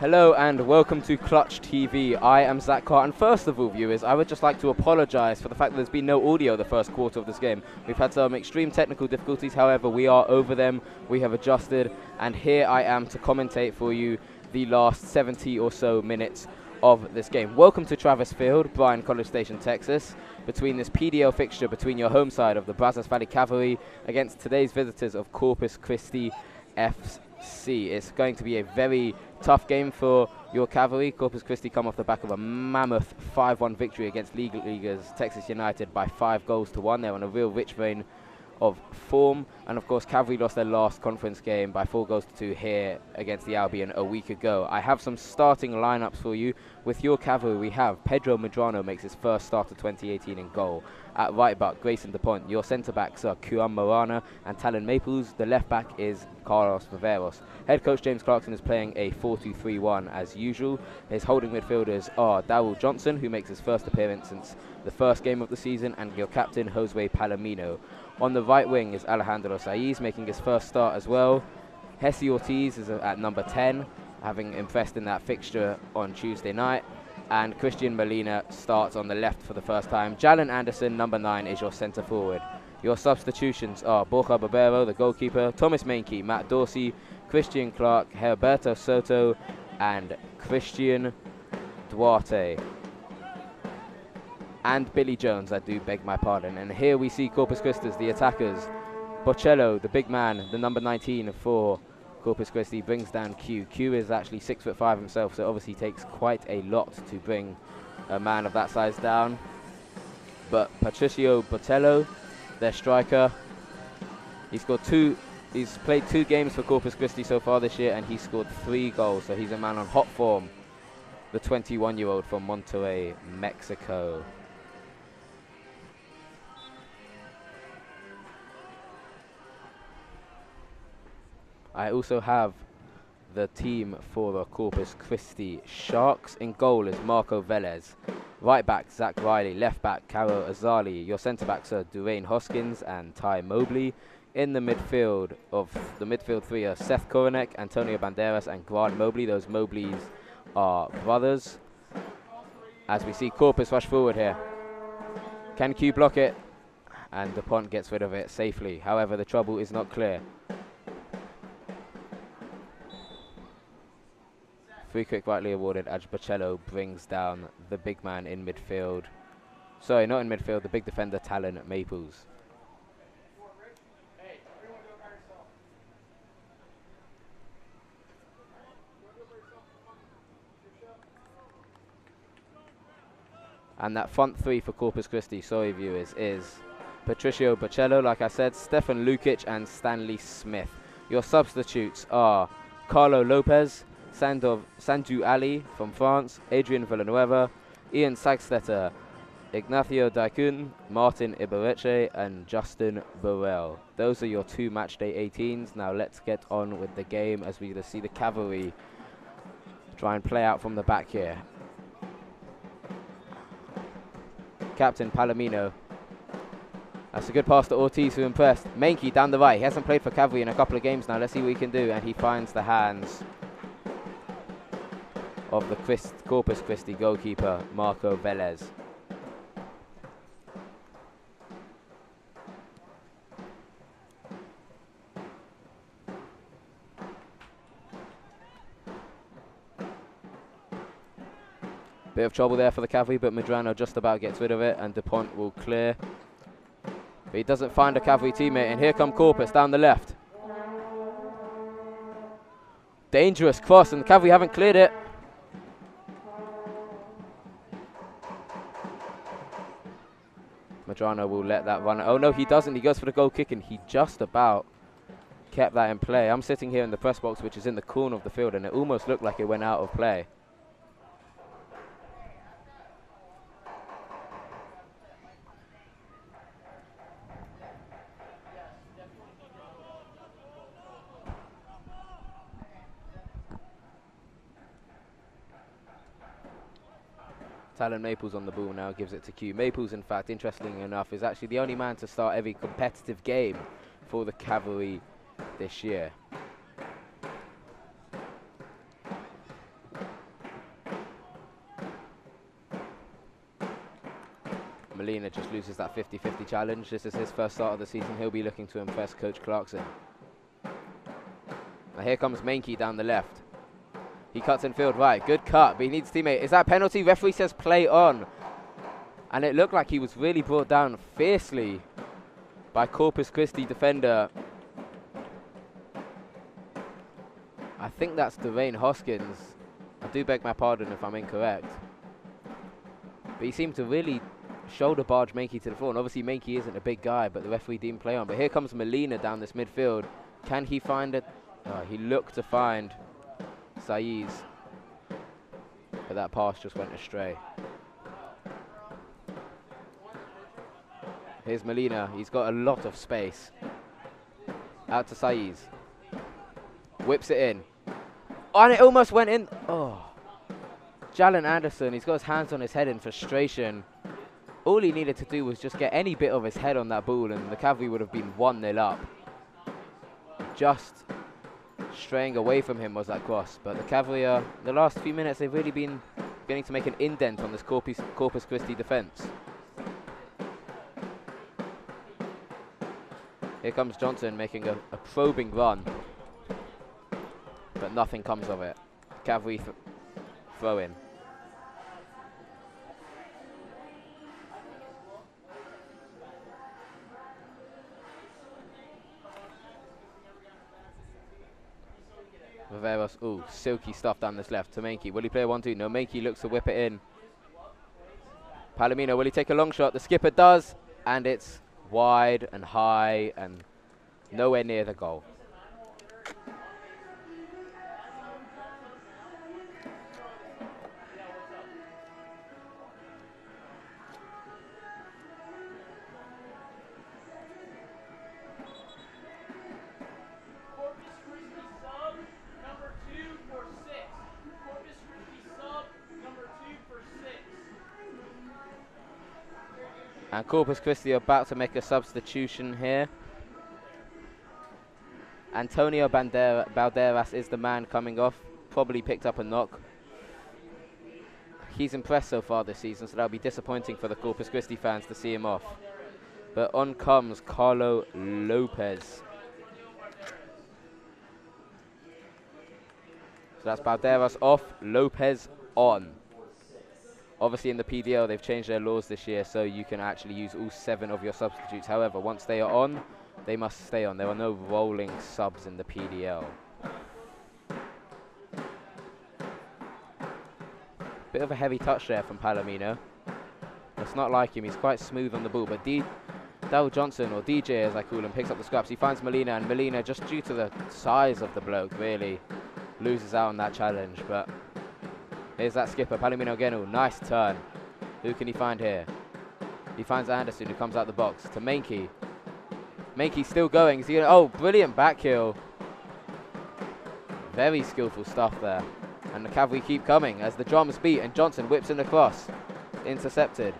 Hello and welcome to Clutch TV. I am Zach Carr, and first of all, viewers, I would just like to apologise for the fact that there's been no audio the first quarter of this game. We've had some extreme technical difficulties, however, we are over them, we have adjusted, and here I am to commentate for you the last 70 or so minutes of this game. Welcome to Travis Field, Bryan College Station, Texas, between this PDL fixture between your home side of the Brazos Valley Cavalry against today's visitors of Corpus Christi FC. It's going to be a very tough game for your Cavalry. Corpus Christi come off the back of a mammoth 5-1 victory against League Leaguers Texas United by 5-1. They're on a real rich vein of form, and of course Cavalry lost their last conference game by 4-2 here against the Albion a week ago. I have some starting lineups for you. With your Cavalry, we have Pedro Medrano makes his first start of 2018 in goal. At right back, Grayson DuPont. Your centre backs are Kuram Morana and Talon Maples. The left back is Carlos Viveros. Head coach James Clarkson is playing a 4-2-3-1 as usual. His holding midfielders are Darryl Johnson, who makes his first appearance since the first game of the season, and your captain Josue Palomino. On the right wing is Alejandro Saiz making his first start as well. Hesse Ortiz is at number 10, having impressed in that fixture on Tuesday night. And Christian Molina starts on the left for the first time. Jalen Anderson, number 9, is your centre forward. Your substitutions are Borja Barbero, the goalkeeper, Thomas Mainkey, Matt Dorsey, Christian Clark, Herberto Soto, and Christian Duarte. And Billy Jones, I do beg my pardon. And here we see Corpus Christi, the attackers. Bocello, the big man, the number 19 for Corpus Christi, brings down Q. Q is actually 6'5" himself, so obviously takes quite a lot to bring a man of that size down. But Patricio Botello, their striker, he's played 2 games for Corpus Christi so far this year, and he scored 3 goals, so he's a man on hot form. The 21-year-old from Monterrey, Mexico. I also have the team for the Corpus Christi Sharks. In goal is Marco Velez. Right back, Zach Riley. Left back, Caro Azali. Your centre backs are Dwayne Hoskins and Ty Mobley. In the midfield three are Seth Koronek, Antonio Banderas, and Grant Mobley. Those Mobleys are brothers. As we see Corpus rush forward here. Can Q block it? And DuPont gets rid of it safely. However, the trouble is not clear. Free kick rightly awarded as Bocello brings down the big man in midfield. Sorry, not in midfield, the big defender Talon Maples. And that front three for Corpus Christi, sorry viewers, is Patricio Bocello, like I said, Stefan Lukic and Stanley Smith. Your substitutes are Carlo Lopez, Sandu Ali from France, Adrian Villanueva, Ian Sagstetter, Ignacio Daikun, Martin Ibarreche, and Justin Burrell. Those are your 2 matchday 18s. Now let's get on with the game as we see the Cavalry try and play out from the back here. Captain Palomino. That's a good pass to Ortiz, who impressed. Mainkey down the right. He hasn't played for Cavalry in a couple of games now. Let's see what he can do. And he finds the hands of the Corpus Christi goalkeeper, Marco Velez. Bit of trouble there for the Cavalry, but Medrano just about gets rid of it, and DuPont will clear. But he doesn't find a Cavalry teammate, and here come Corpus down the left. Dangerous cross, and the Cavalry haven't cleared it. Medrano will let that run. Oh no, he doesn't. He goes for the goal kick, and he just about kept that in play. I'm sitting here in the press box, which is in the corner of the field, and it almost looked like it went out of play. Talon Maples on the ball now, gives it to Q. Maples, in fact, interestingly enough, is actually the only man to start every competitive game for the Cavalry this year. Molina just loses that 50-50 challenge. This is his first start of the season. He'll be looking to impress Coach Clarkson. Now here comes Mankey down the left. He cuts in field right. Good cut, but he needs teammate. Is that a penalty? Referee says play on. And it looked like he was really brought down fiercely by Corpus Christi defender. I think that's Dwayne Hoskins. I do beg my pardon if I'm incorrect. But he seemed to really shoulder barge Mankey to the floor. And obviously Mankey isn't a big guy, but the referee didn't play on. But here comes Molina down this midfield. Can he find it? He looked to find Saiz, but that pass just went astray. Here's Molina. He's got a lot of space. Out to Saiz. Whips it in. Oh, and it almost went in. Oh. Jalen Anderson, he's got his hands on his head in frustration. All he needed to do was just get any bit of his head on that ball and the Cavalry would have been 1-0 up. Just straying away from him was that cross. But the Cavalry, the last few minutes, they've really been beginning to make an indent on this Corpus Christi defence. Here comes Johnson making a probing run. But nothing comes of it. Cavalry throw in. Brazos, ooh, silky stuff down this left to Mankey. Will he play a 1-2? No, Mankey looks to whip it in. Palomino, will he take a long shot? The skipper does, and it's wide and high and nowhere near the goal. And Corpus Christi are about to make a substitution here. Antonio Balderas is the man coming off. Probably picked up a knock. He's impressed so far this season, so that'll be disappointing for the Corpus Christi fans to see him off. But on comes Carlo Lopez. So that's Balderas off, Lopez on. Obviously in the PDL they've changed their laws this year, so you can actually use all 7 of your substitutes. However, once they are on, they must stay on. There are no rolling subs in the PDL. Bit of a heavy touch there from Palomino. It's not like him, he's quite smooth on the ball, but Del Johnson, or DJ as I call him, picks up the scraps. He finds Molina, and Molina, just due to the size of the bloke, really loses out on that challenge. But here's that skipper, Palomino again. Ooh, nice turn. Who can he find here? He finds Anderson, who comes out the box to Mankey. Mankey still going. Is he gonna, oh, brilliant back heel. Very skillful stuff there. And the Cavalry keep coming as the drums beat, and Johnson whips in the cross. Intercepted.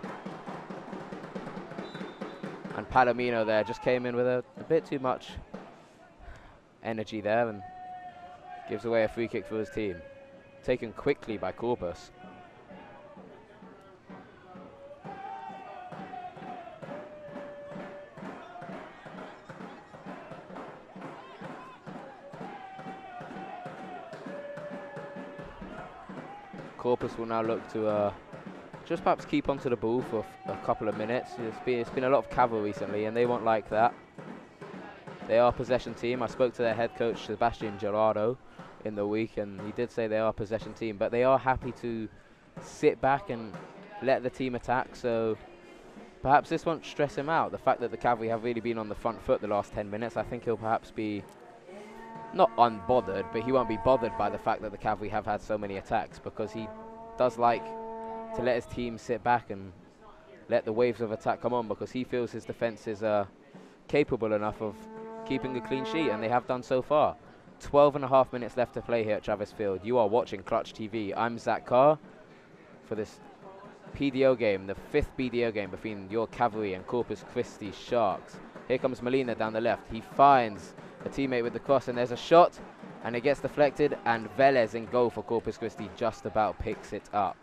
And Palomino there just came in with a bit too much energy there and gives away a free kick for his team. Taken quickly by Corpus. Corpus will now look to just perhaps keep onto the ball for a couple of minutes. It's been a lot of Cavalry recently, and they won't like that. They are a possession team. I spoke to their head coach, Sebastian Gerardo, in the week, and he did say they are a possession team, but they are happy to sit back and let the team attack. So perhaps this won't stress him out. The fact that the Cavalry have really been on the front foot the last 10 minutes, I think he'll perhaps be not unbothered, but he won't be bothered by the fact that the Cavalry have had so many attacks, because he does like to let his team sit back and let the waves of attack come on, because he feels his defence is capable enough of keeping a clean sheet, and they have done so far. 12.5 minutes left to play here at Travis Field. You are watching Clutch TV. I'm Zach Carr for this PDO game, the 5th PDO game between your Cavalry and Corpus Christi Sharks. Here comes Molina down the left. He finds a teammate with the cross, and there's a shot, and it gets deflected, and Velez in goal for Corpus Christi just about picks it up.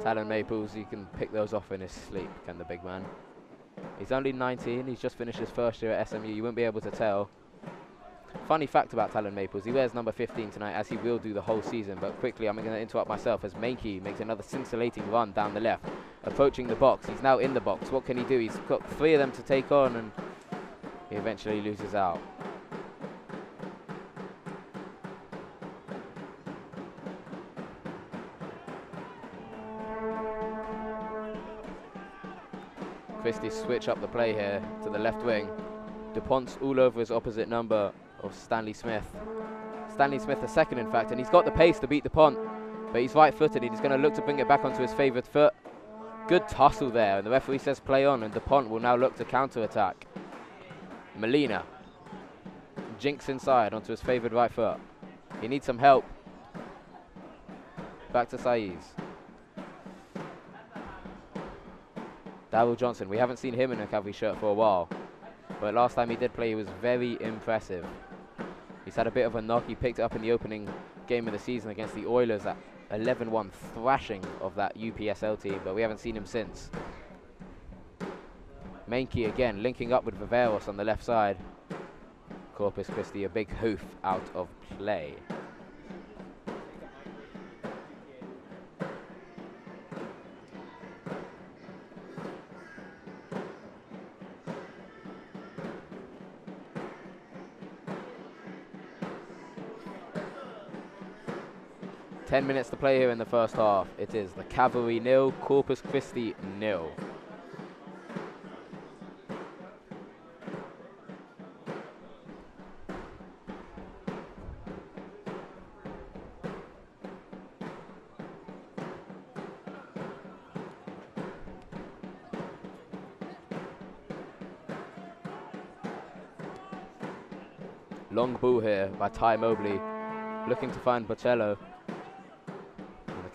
Talon Maples, he can pick those off in his sleep, can the big man. He's only 19, he's just finished his first year at SMU, you won't be able to tell. Funny fact about Talon Maples, he wears number 15 tonight, as he will do the whole season, but quickly I'm going to interrupt myself as Mankey makes another scintillating run down the left, approaching the box. He's now in the box. What can he do? He's got 3 of them to take on, and he eventually loses out. Christi switch up the play here to the left wing. DuPont's all over his opposite number of Stanley Smith. Stanley Smith the second, in fact, and he's got the pace to beat DuPont, but he's right-footed. He's going to look to bring it back onto his favoured foot. Good tussle there, and the referee says play on, and DuPont will now look to counter-attack. Molina jinks inside onto his favoured right foot. He needs some help. Back to Saiz. Darryl Johnson, we haven't seen him in a Cavalry shirt for a while, but last time he did play, he was very impressive. He's had a bit of a knock. He picked it up in the opening game of the season against the Oilers, that 11-1 thrashing of that UPSL team, but we haven't seen him since. Mankey again linking up with Viveros on the left side. Corpus Christi, a big hoof out of play. Ten minutes to play here in the first half. It is the Cavalry 0, Corpus Christi 0. Long ball here by Ty Mobley, looking to find Bocello.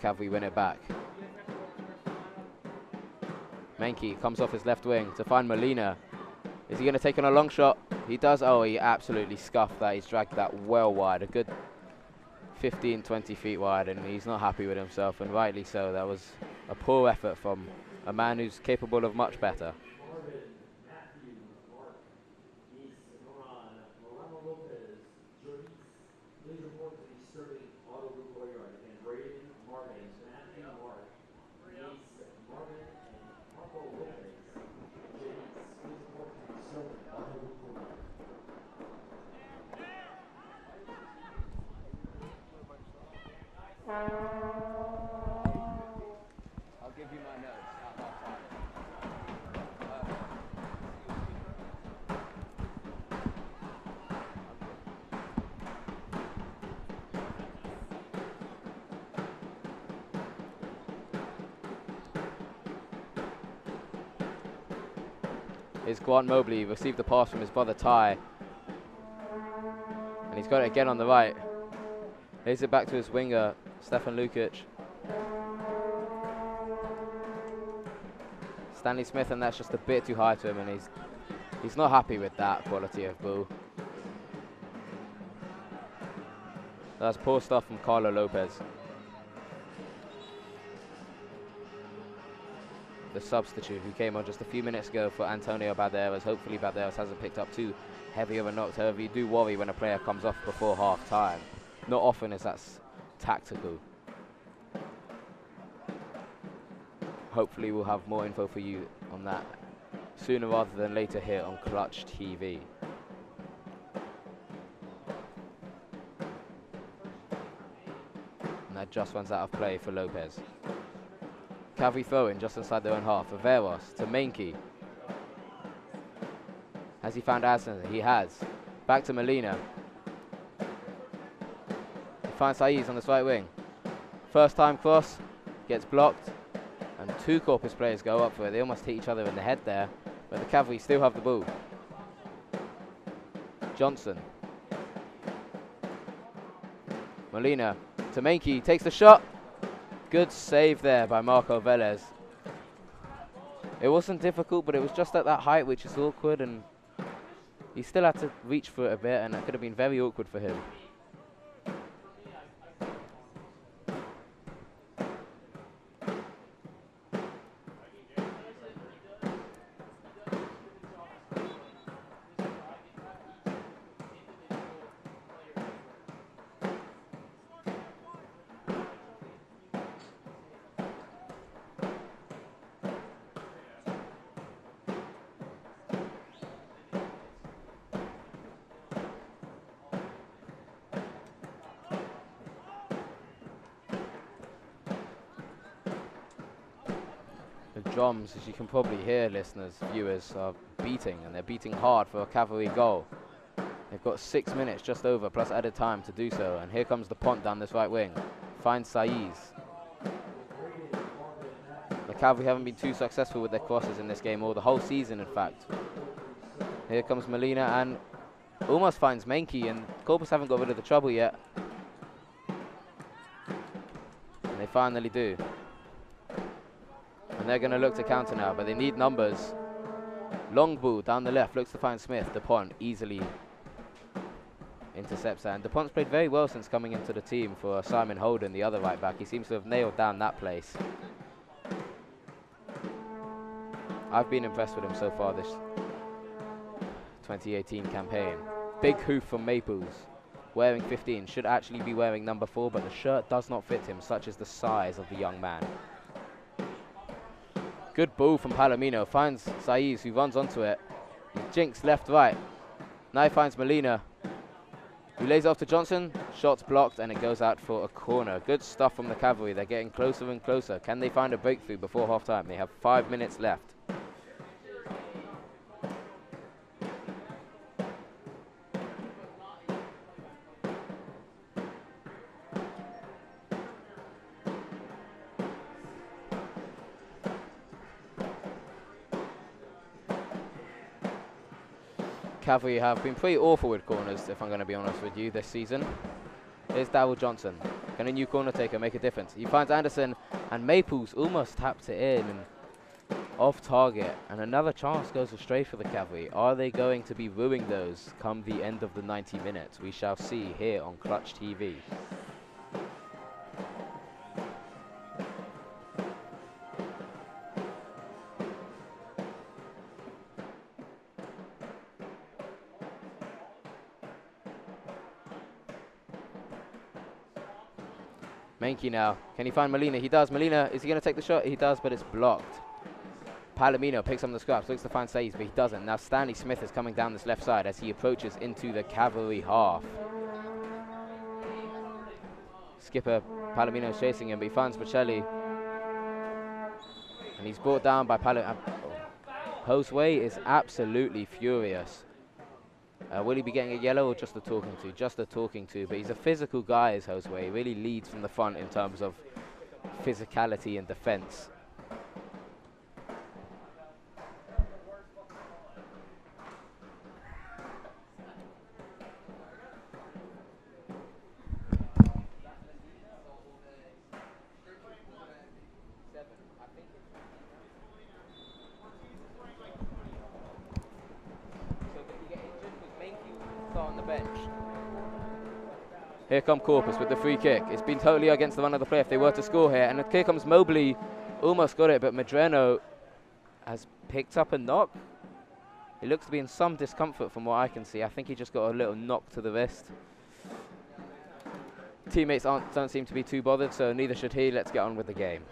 Cavalry win it back. Mankey comes off his left wing to find Molina. Is he going to take on a long shot? He does. Oh, he absolutely scuffed that. He's dragged that well wide, a good 15, 20 feet wide, and he's not happy with himself, and rightly so. That was a poor effort from a man who's capable of much better. I'll give you my notes at half time. Here's Grant Mobley, received the pass from his brother Ty, and he's got it again on the right. Lays it back to his winger, Stefan Lukic. Stanley Smith, and that's just a bit too high to him, and he's not happy with that quality of ball. That's poor stuff from Carlo Lopez. The substitute who came on just a few minutes ago for Antonio Banderas. Hopefully Banderas hasn't picked up too heavy of a knock. However, you do worry when a player comes off before half time. Not often is that tactical. Hopefully we'll have more info for you on that sooner rather than later here on Clutch TV. And that just runs out of play for Lopez. Cavalry throw-in just inside their own half. Viveros to Mankey. Has he found Aston? He has. Back to Molina. Finds Saiz on this right wing. First time cross, gets blocked, and 2 Corpus players go up for it. They almost hit each other in the head there, but the Cavalry still have the ball. Johnson. Molina to Mankey, takes the shot. Good save there by Marco Velez. It wasn't difficult, but it was just at that height, which is awkward, and he still had to reach for it a bit, and that could have been very awkward for him. drums, as you can probably hear, listeners, viewers, are beating, and they're beating hard for a Cavalry goal. They've got 6 minutes just over, plus added time to do so, and here comes the Pont down this right wing. Finds Saiz. The Cavalry haven't been too successful with their crosses in this game, or the whole season, in fact. Here comes Molina, and almost finds Menke, and Corpus haven't got rid of the trouble yet. And they finally do. And they're going to look to counter now, but they need numbers. Long ball down the left, looks to find Smith. Dupont easily intercepts that. And Dupont's played very well since coming into the team for Simon Holden, the other right back. He seems to have nailed down that place. I've been impressed with him so far this 2018 campaign. Big hoof from Maples. Wearing 15, should actually be wearing number 4, but the shirt does not fit him, such is the size of the young man. Good ball from Palomino, finds Saiz, who runs onto it. Jinx left, right. Now he finds Molina, who lays off to Johnson. Shot's blocked, and it goes out for a corner. Good stuff from the Cavalry. They're getting closer and closer. Can they find a breakthrough before half-time? They have 5 minutes left. Cavalry have been pretty awful with corners, if I'm going to be honest with you, this season. Here's Darryl Johnson. Can a new corner taker make a difference? He finds Anderson, and Maples almost taps it in and off target. And another chance goes astray for the Cavalry. Are they going to be ruining those come the end of the 90 minutes? We shall see here on Clutch TV. Menke now. Can he find Molina? He does. Molina, is he going to take the shot? He does, but it's blocked. Palomino picks up the scraps, looks to find Saiz, but he doesn't. Now Stanley Smith is coming down this left side as he approaches into the Cavalry half. Skipper Palomino is chasing him, but he finds Bocelli. And he's brought down by Palomino. Josue is absolutely furious. Will he be getting a yellow or just a talking to? Just a talking to, but he's a physical guy, is Josue. He really leads from the front in terms of physicality and defense. Here come Corpus with the free kick. It's been totally against the run of the play if they were to score here. And here comes Mobley. Almost got it, but Madreno has picked up a knock. He looks to be in some discomfort from what I can see. I think he just got a little knock to the wrist. Teammates don't seem to be too bothered, so neither should he. Let's get on with the game.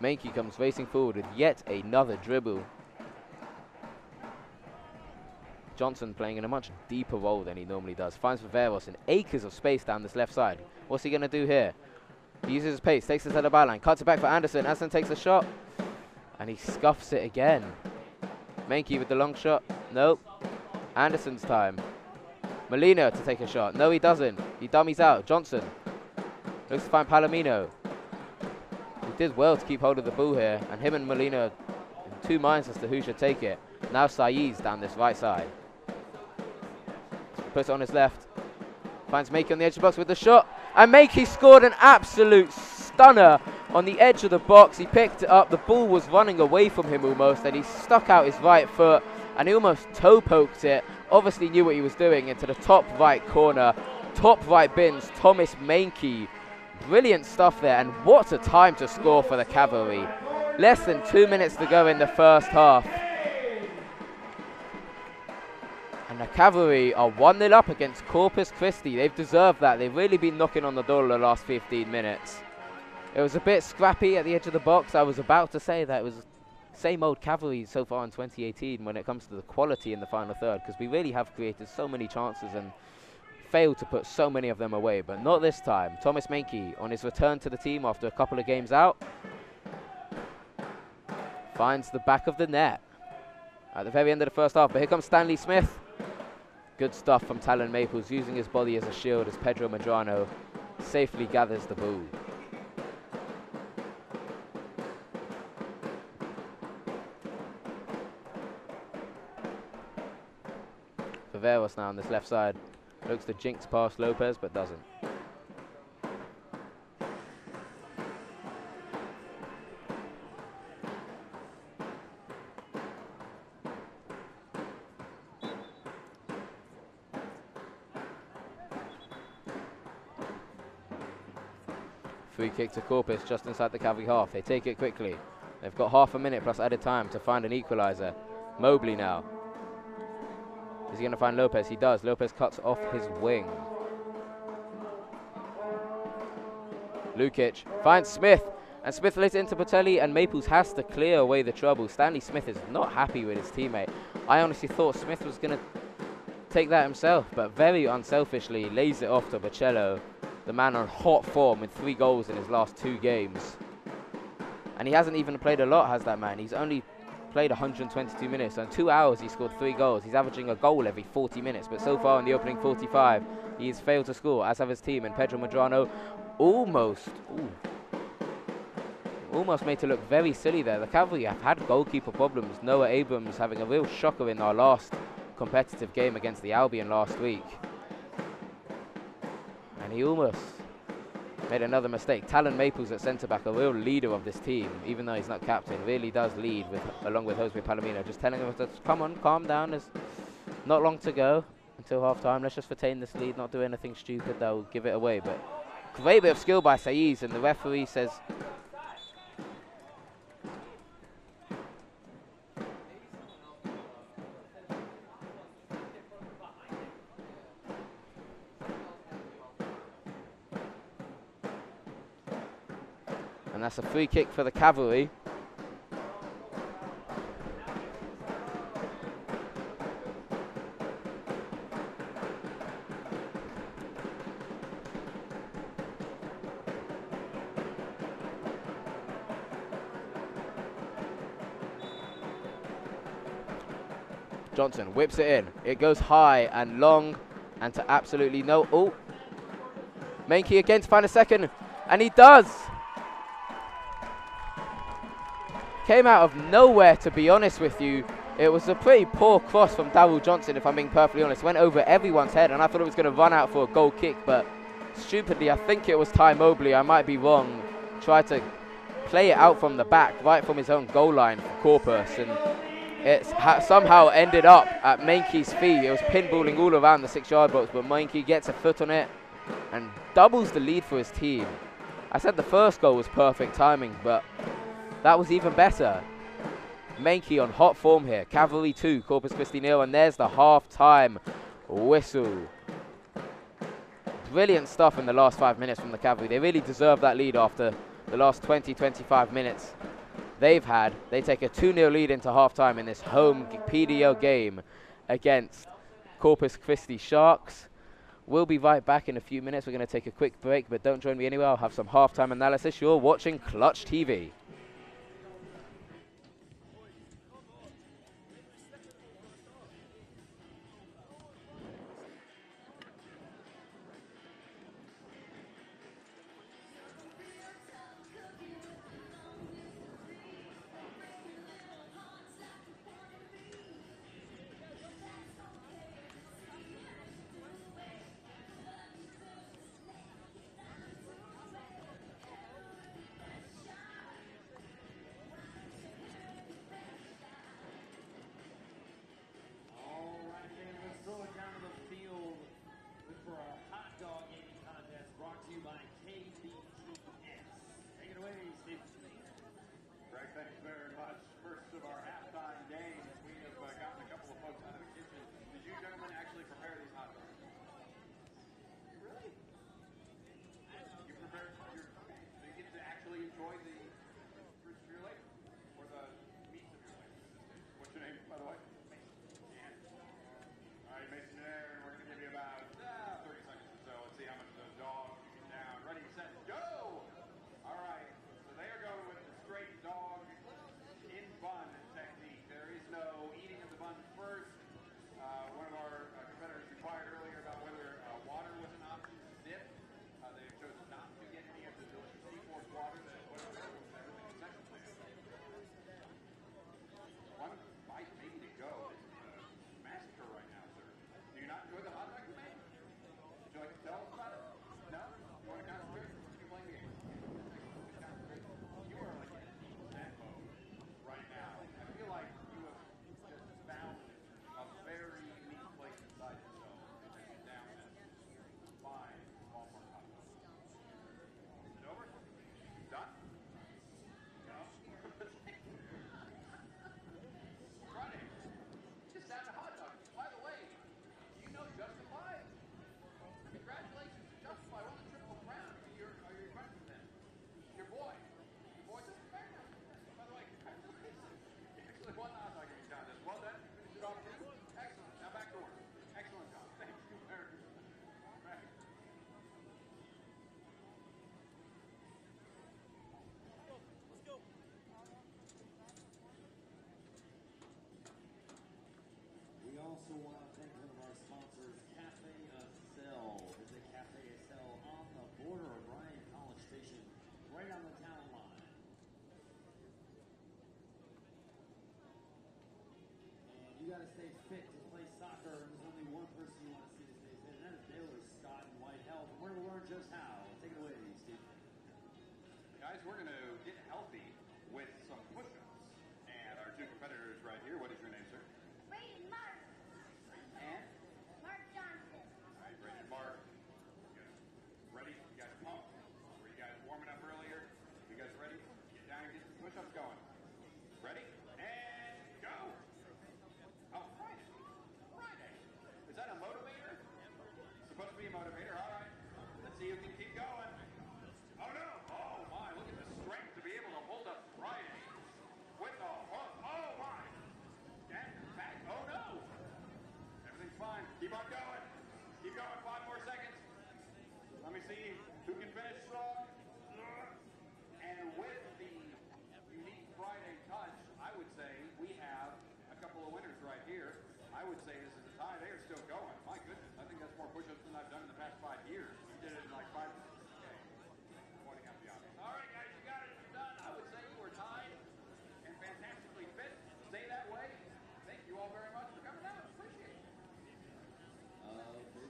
Menke comes racing forward with yet another dribble. Johnson playing in a much deeper role than he normally does. Finds Viveros in acres of space down this left side. What's he going to do here? He uses his pace, takes it to the byline, cuts it back for Anderson. Anderson takes a shot, and he scuffs it again. Menke with the long shot. Nope. Anderson's time. Molina to take a shot. No, he doesn't. He dummies out. Johnson looks to find Palomino. He did well to keep hold of the ball here, and him and Molina in two minds as to who should take it. Now Saiz down this right side. Puts it on his left. Finds Menke on the edge of the box with the shot. And Menke scored an absolute stunner on the edge of the box. He picked it up. The ball was running away from him almost, and he stuck out his right foot, and he almost toe poked it. Obviously knew what he was doing, into the top right corner. Top right bins, Thomas Menke. Brilliant stuff there, and what a time to score for the Cavalry. Less than 2 minutes to go in the first half. And the Cavalry are 1-0 up against Corpus Christi. They've deserved that. They've really been knocking on the door the last 15 minutes. It was a bit scrappy at the edge of the box. I was about to say that it was same old Cavalry so far in 2018 when it comes to the quality in the final third, because we really have created so many chances, and failed to put so many of them away, but not this time. Thomas Menke, on his return to the team after a couple of games out, finds the back of the net at the very end of the first half. But here comes Stanley Smith. Good stuff from Talon Maples, using his body as a shield as Pedro Medrano safely gathers the ball. Viveros now on this left side. Looks to jinx past Lopez, but doesn't. Free kick to Corpus just inside the Cavalry half. They take it quickly. They've got half a minute plus added time to find an equaliser. Mobley now. Is he going to find Lopez? He does. Lopez cuts off his wing. Lukic finds Smith. And Smith lays it into Botelli, and Maples has to clear away the trouble. Stanley Smith is not happy with his teammate. I honestly thought Smith was going to take that himself, but very unselfishly lays it off to Bocello, the man on hot form with 3 goals in his last 2 games. And he hasn't even played a lot, has that man. He's only played 122 minutes. So in 2 hours, he scored 3 goals. He's averaging a goal every 40 minutes. But so far in the opening 45, he's failed to score, as have his team. And Pedro Medrano almost made to look very silly there. The Cavalry have had goalkeeper problems. Noah Abrams having a real shocker in our last competitive game against the Albion last week. And he almost made another mistake. Talon Maples at centre-back, a real leader of this team, even though he's not captain, really does lead along with Jose Palomino, just telling us to come on, calm down, there's not long to go until half-time, let's just retain this lead, not do anything stupid that will give it away. But great bit of skill by Saiz, and the referee says and that's a free kick for the Cavalry. Johnson whips it in. It goes high and long and to absolutely no. Oh, Menke again to find a second, and he does. Came out of nowhere, to be honest with you. It was a pretty poor cross from Darryl Johnson, if I'm being perfectly honest. Went over everyone's head, and I thought it was going to run out for a goal kick, but stupidly, I think it was Ty Mobley, I might be wrong, tried to play it out from the back, right from his own goal line for Corpus, and it somehow ended up at Menke's feet. It was pinballing all around the 6-yard box, but Menke gets a foot on it and doubles the lead for his team. I said the first goal was perfect timing, but that was even better. Menke on hot form here. Cavalry 2, Corpus Christi 0, and there's the half-time whistle. Brilliant stuff in the last 5 minutes from the Cavalry. They really deserve that lead after the last 20-25 minutes they've had. They take a 2-0 lead into half-time in this home PDL game against Corpus Christi Sharks. We'll be right back in a few minutes. We're going to take a quick break, but don't join me anywhere. I'll have some half-time analysis. You're watching Clutch TV. also want to thank one of our sponsors, Cafe Estelle. Visit Cafe Estelle on the border of Bryan College Station, right on the town line. And you got to stay fit to play soccer. There's only one person you want to see to stay fit, and that is Baylor Scott and White Health. We're going to learn just how. Take it away, Steve. Guys, we're going to get healthy with some push-ups. And our two competitors right here, what is your name, sir? Brady Mark. And? Mark Johnson. All right, Brady and Mark. Good. Ready? You guys pumped? Were you guys warming up earlier? You guys ready? Get down and get some push-ups going. Ready? And go! Oh, Friday. Friday. Is that a motivator? Supposed to be a motivator. All right. Let's see if you can keep going. Oh, no. Oh, my. Look at the strength to be able to hold up Friday. With the hook. Oh, my. And back. Oh, no. Everything's fine. Keep on going. Keep going. 5 more seconds. Let me see who can finish strong. And with the unique Friday touch, I would say we have a couple of winners right here. I would say this is a tie. They are still going. My goodness. I think that's more push-ups than I've done in the past 5 years. You did it in like 5 minutes. Okay. Pointing out the obvious. All right, guys. You got it. You're done. I would say you were tied and fantastically fit. Stay that way. Thank you all very much for coming out. Appreciate it. Thank you.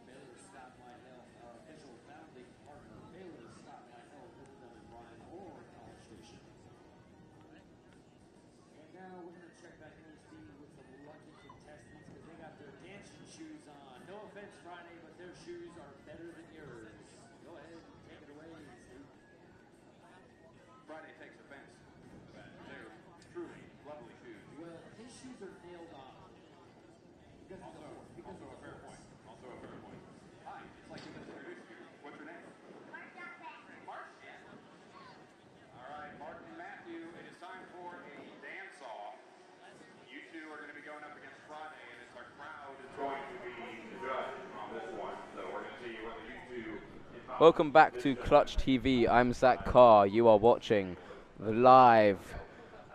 Baylor Scott White Health, our official founding partner. Baylor Scott White Health, open up in Bryan or College Station. And now we're going to check back in, Steve, with some lucky contestants because they got their dancing shoes on. No offense, Friday, but their shoes are better than yours. Go ahead and take it away, Steve. Friday takes offense to that. They're truly lovely shoes. Well, his shoes are nailed on. Because of the Also a fair point. Also a fair point. Hi, it's like you just introduced you. What's your name? Mark Johnson. Mark? All right, Mark and Matthew, it is time for a dance-off. You two are going to be going up against Friday, and it's our crowd is going to be judged on this one. So we're going to see whether you two... Welcome back to Clutch TV. I'm Zach Carr. You are watching the live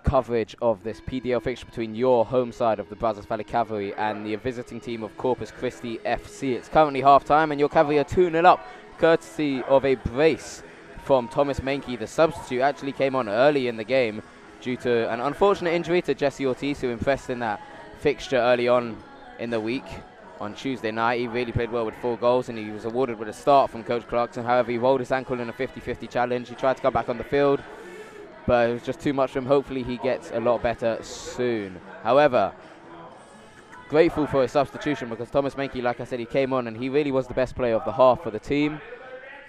coverage of this PDL fixture between your home side of the Brazos Valley Cavalry and the visiting team of Corpus Christi FC. It's currently half-time, and your Cavalry are 2-0 up, courtesy of a brace from Thomas Menke. The substitute actually came on early in the game due to an unfortunate injury to Jesse Ortiz, who impressed in that fixture early on in the week. On Tuesday night, he really played well with 4 goals, and he was awarded with a start from Coach Clarkson. However, he rolled his ankle in a 50-50 challenge. He tried to come back on the field, but it was just too much for him. Hopefully he gets a lot better soon. However, grateful for his substitution because Thomas Menke, like I said, he came on and he really was the best player of the half for the team.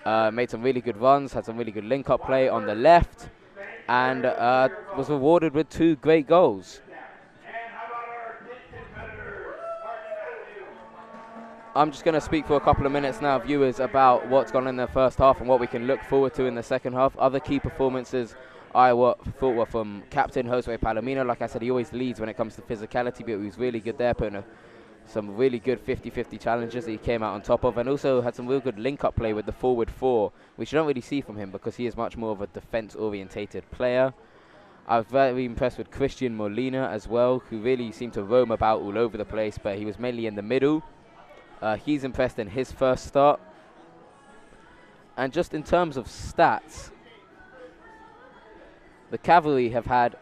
Made some really good runs, had some really good link-up play on the left, and was rewarded with 2 great goals. I'm just going to speak for a couple of minutes now, viewers, about what's gone on in the first half and what we can look forward to in the second half. Other key performances I thought were from captain Josue Palomino. Like I said, he always leads when it comes to physicality, but he was really good there, putting some really good 50-50 challenges that he came out on top of, and also had some real good link-up play with the forward 4, which you don't really see from him because he is much more of a defense-orientated player. I was very impressed with Christian Molina as well, who really seemed to roam about all over the place, but he was mainly in the middle. He's impressed in his first start. And just in terms of stats, the Cavalry have had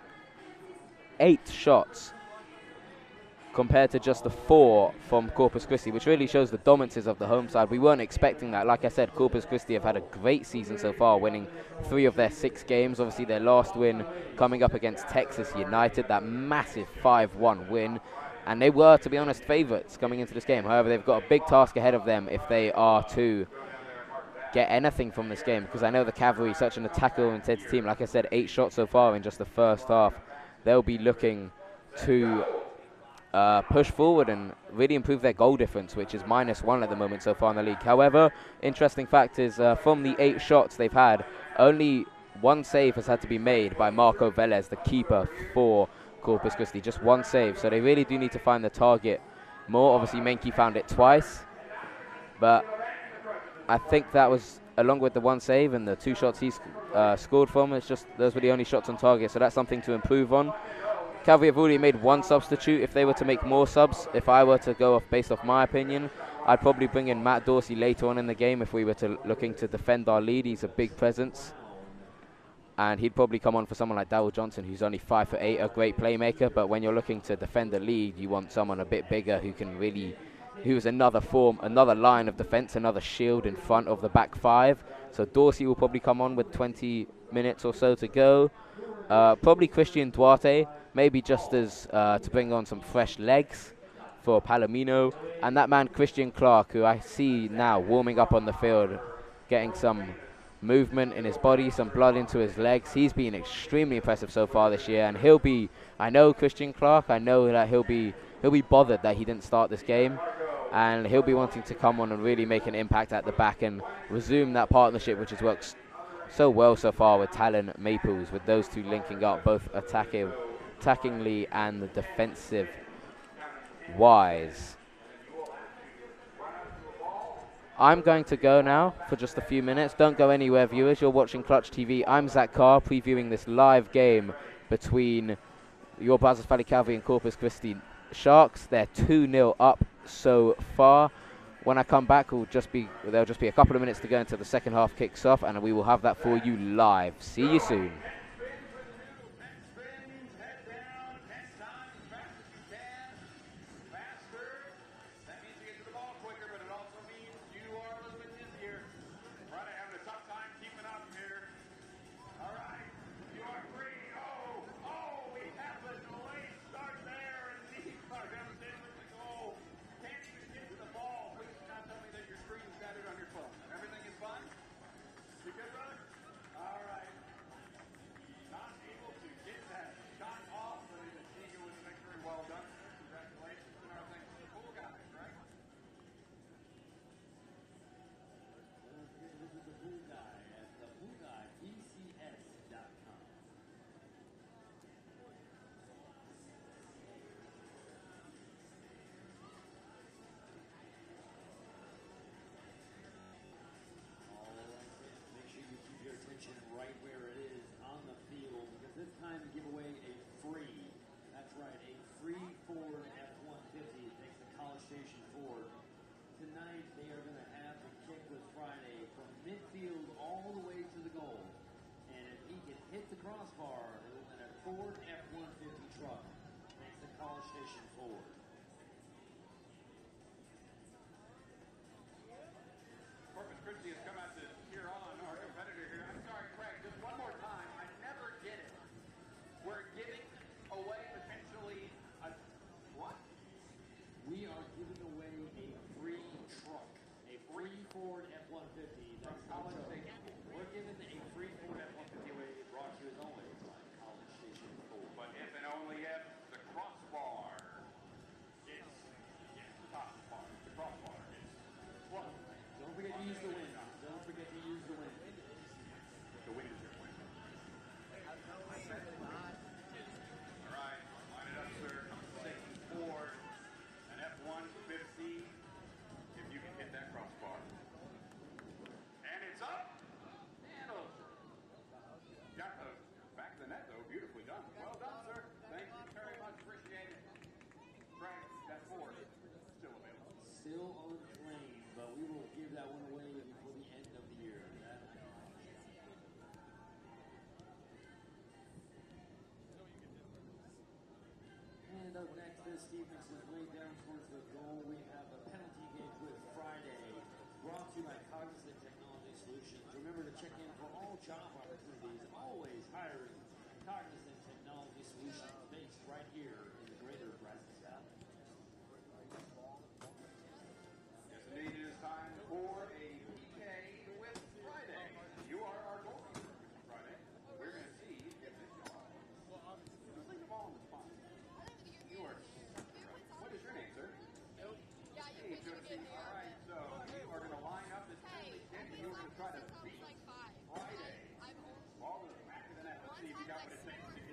8 shots compared to just the 4 from Corpus Christi, which really shows the dominances of the home side. We weren't expecting that. Like I said, Corpus Christi have had a great season so far, winning 3 of their 6 games. Obviously, their last win coming up against Texas United, that massive 5-1 win. And they were, to be honest, favourites coming into this game. However, they've got a big task ahead of them if they are to get anything from this game, because I know the Cavalry is such an attacker-oriented team. Like I said, 8 shots so far in just the first half. They'll be looking to push forward and really improve their goal difference, which is -1 at the moment so far in the league. However, interesting fact is from the 8 shots they've had, only 1 save has had to be made by Marco Velez, the keeper for Corpus Christi. Just 1 save, so they really do need to find the target more. Obviously, Menke found it twice, but I think that was, along with the 1 save and the 2 shots he's scored from, it's just those were the only shots on target, so that's something to improve on. Cavalry have already made one substitute. If they were to make more subs, if I were to go off based off my opinion, I'd probably bring in Matt Dorsey later on in the game if we were to looking to defend our lead. He's a big presence. And he'd probably come on for someone like Darryl Johnson, who's only 5'8", a great playmaker. But when you're looking to defend the lead, you want someone a bit bigger who can really, who's another line of defense, another shield in front of the back five. So Dorsey will probably come on with 20 minutes or so to go. Probably Christian Duarte, maybe just as to bring on some fresh legs for Palomino. And that man Christian Clark, who I see now warming up on the field, getting some movement in his body, some blood into his legs. He's been extremely impressive so far this year, and he'll be, I know Christian Clark, I know that he'll be bothered that he didn't start this game, and he'll be wanting to come on and really make an impact at the back and resume that partnership which has worked so well so far with Talon Maples, with those two linking up both attackingly and defensive wise. I'm going to go now for just a few minutes. Don't go anywhere, viewers. You're watching Clutch TV. I'm Zach Carr, previewing this live game between your Brazos Valley Cavalry and Corpus Christi Sharks. They're 2-0 up so far. When I come back, there'll just be a couple of minutes to go until the second half kicks off, and we will have that for you live. See you soon. Right where it is on the field, because this time to give away a free, that's right, a free Ford F-150. It takes the College Station Ford. Tonight they are going to have the Kickless Friday from midfield all the way to the goal. And if he can hit the crossbar, it will win a Ford F-150 truck. Thanks to College Station Ford. Corpus Christi has come out to cheer on our competitor here. I'm sorry, Craig, just one more time. I never get it. We're giving away potentially a what? We are giving away a free truck, a free Ford F-150. From College Station. We're giving a free Ford F-150 away. Brought to you as always by College Station Ford. But if and only if the crossbar is, yes, the top bar, the crossbar is what? Don't forget to use the wind. Don't forget to use the wind. The wind is your win. All right, line it up, sir. Station Ford, an F-150. If you can hit that crossbar. And it's up. And over. Got the back of the net, though. Beautifully done. Well done, sir. Thank you very much. Appreciate it. Frank, that Ford is still available. Still on claim, but we will give that one away before the end of the year. And up next is Stevenson's way down towards the goal. We have a penalty gate with Friday, brought to you by Cognizant Technology Solutions. Remember to check in for all job opportunities, always hiring. Cognizant Technology Solutions, based right here in the greater Brazos Valley. Yes, indeed, it is time for a PK with Friday. You are our goalkeeper, Friday. We're going to see if this is on. Just leave the ball in the spot. You are. What is your name, sir? Hey, Josie. All right, so you are going to line up this penalty kick, and you're going to try to beat Friday. Ball to the back of the net. Let's see if you got what it takes to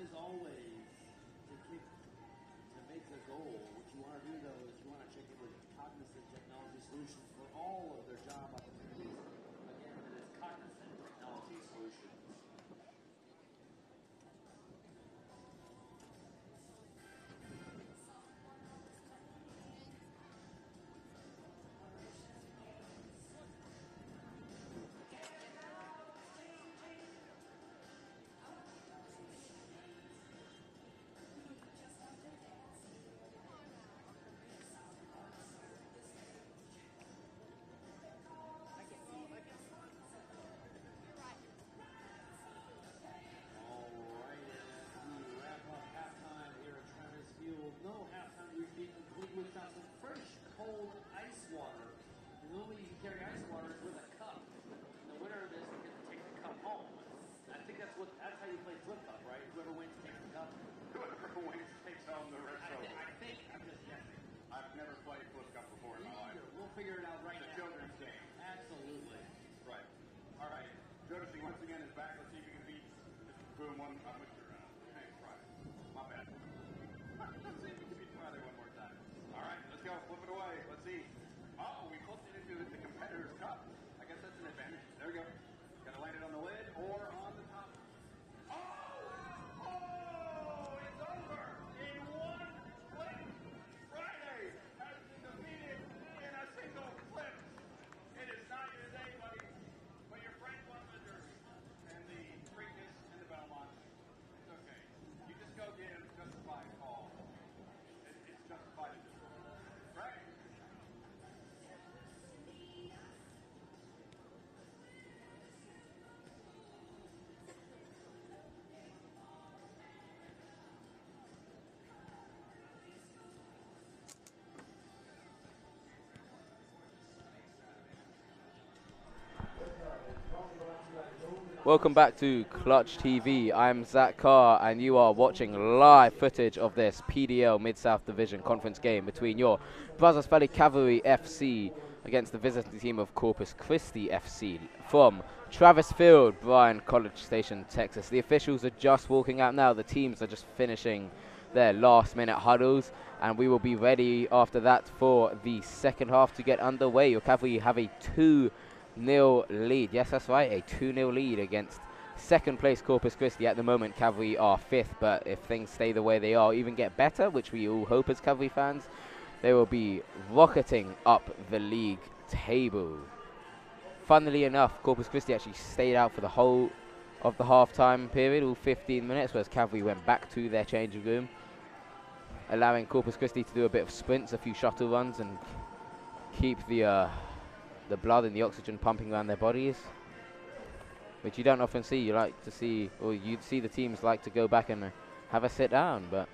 is always to make the goal. What you want to do though is you want to check in with Cognizant Technology Solutions for all of their job opportunities. Again, it is Cognizant Technology Solutions. No halftime we've been complete without some fresh, cold ice water. And normally you can carry ice water with a cup. And the winner of this will get to take the cup home. I think that's how you play flip cup, right? Whoever wins takes the cup. Whoever wins takes home the rest of it. I think I'm just guessing. I've never played flip cup before in my life. We'll figure it out right It's a now. children's game. Absolutely. Right. All right. Jodeci once again is back. Let's see if he can beat Boom one. Mr. Hey, Friday. My bad. Let's see if we can beat Friday one more time. All right, let's go. Flip it away. Let's see. Oh, we flipped it into the competitor's cup. I guess that's an advantage. There we go. Got to land it on the lid or on the top. Oh! Oh! It's over in one flip. Friday has been defeated in a single flip. It is not your day, buddy, but your friend won the derby and the Preakness and the Belmont. It's okay. You just go get him justified call. It's justified at this point. Right? Welcome back to Clutch TV. I'm Zach Carr, and you are watching live footage of this PDL Mid-South Division conference game between your Brazos Valley Cavalry FC against the visiting team of Corpus Christi FC from Travis Field, Bryan College Station, Texas. The officials are just walking out now. The teams are just finishing their last-minute huddles, and we will be ready after that for the second half to get underway. Your Cavalry have a 2-0 lead. Yes, that's right, a 2-0 lead against second place Corpus Christi. At the moment, Cavalry are 5th, but if things stay the way they are, even get better, which we all hope as Cavalry fans, they will be rocketing up the league table. Funnily enough, Corpus Christi actually stayed out for the whole of the half-time period, all 15 minutes, whereas Cavalry went back to their changing room, allowing Corpus Christi to do a bit of sprints, a few shuttle runs, and keep the blood and the oxygen pumping around their bodies, which you don't often see. You like to see, or you'd see the teams like to go back and have a sit down, but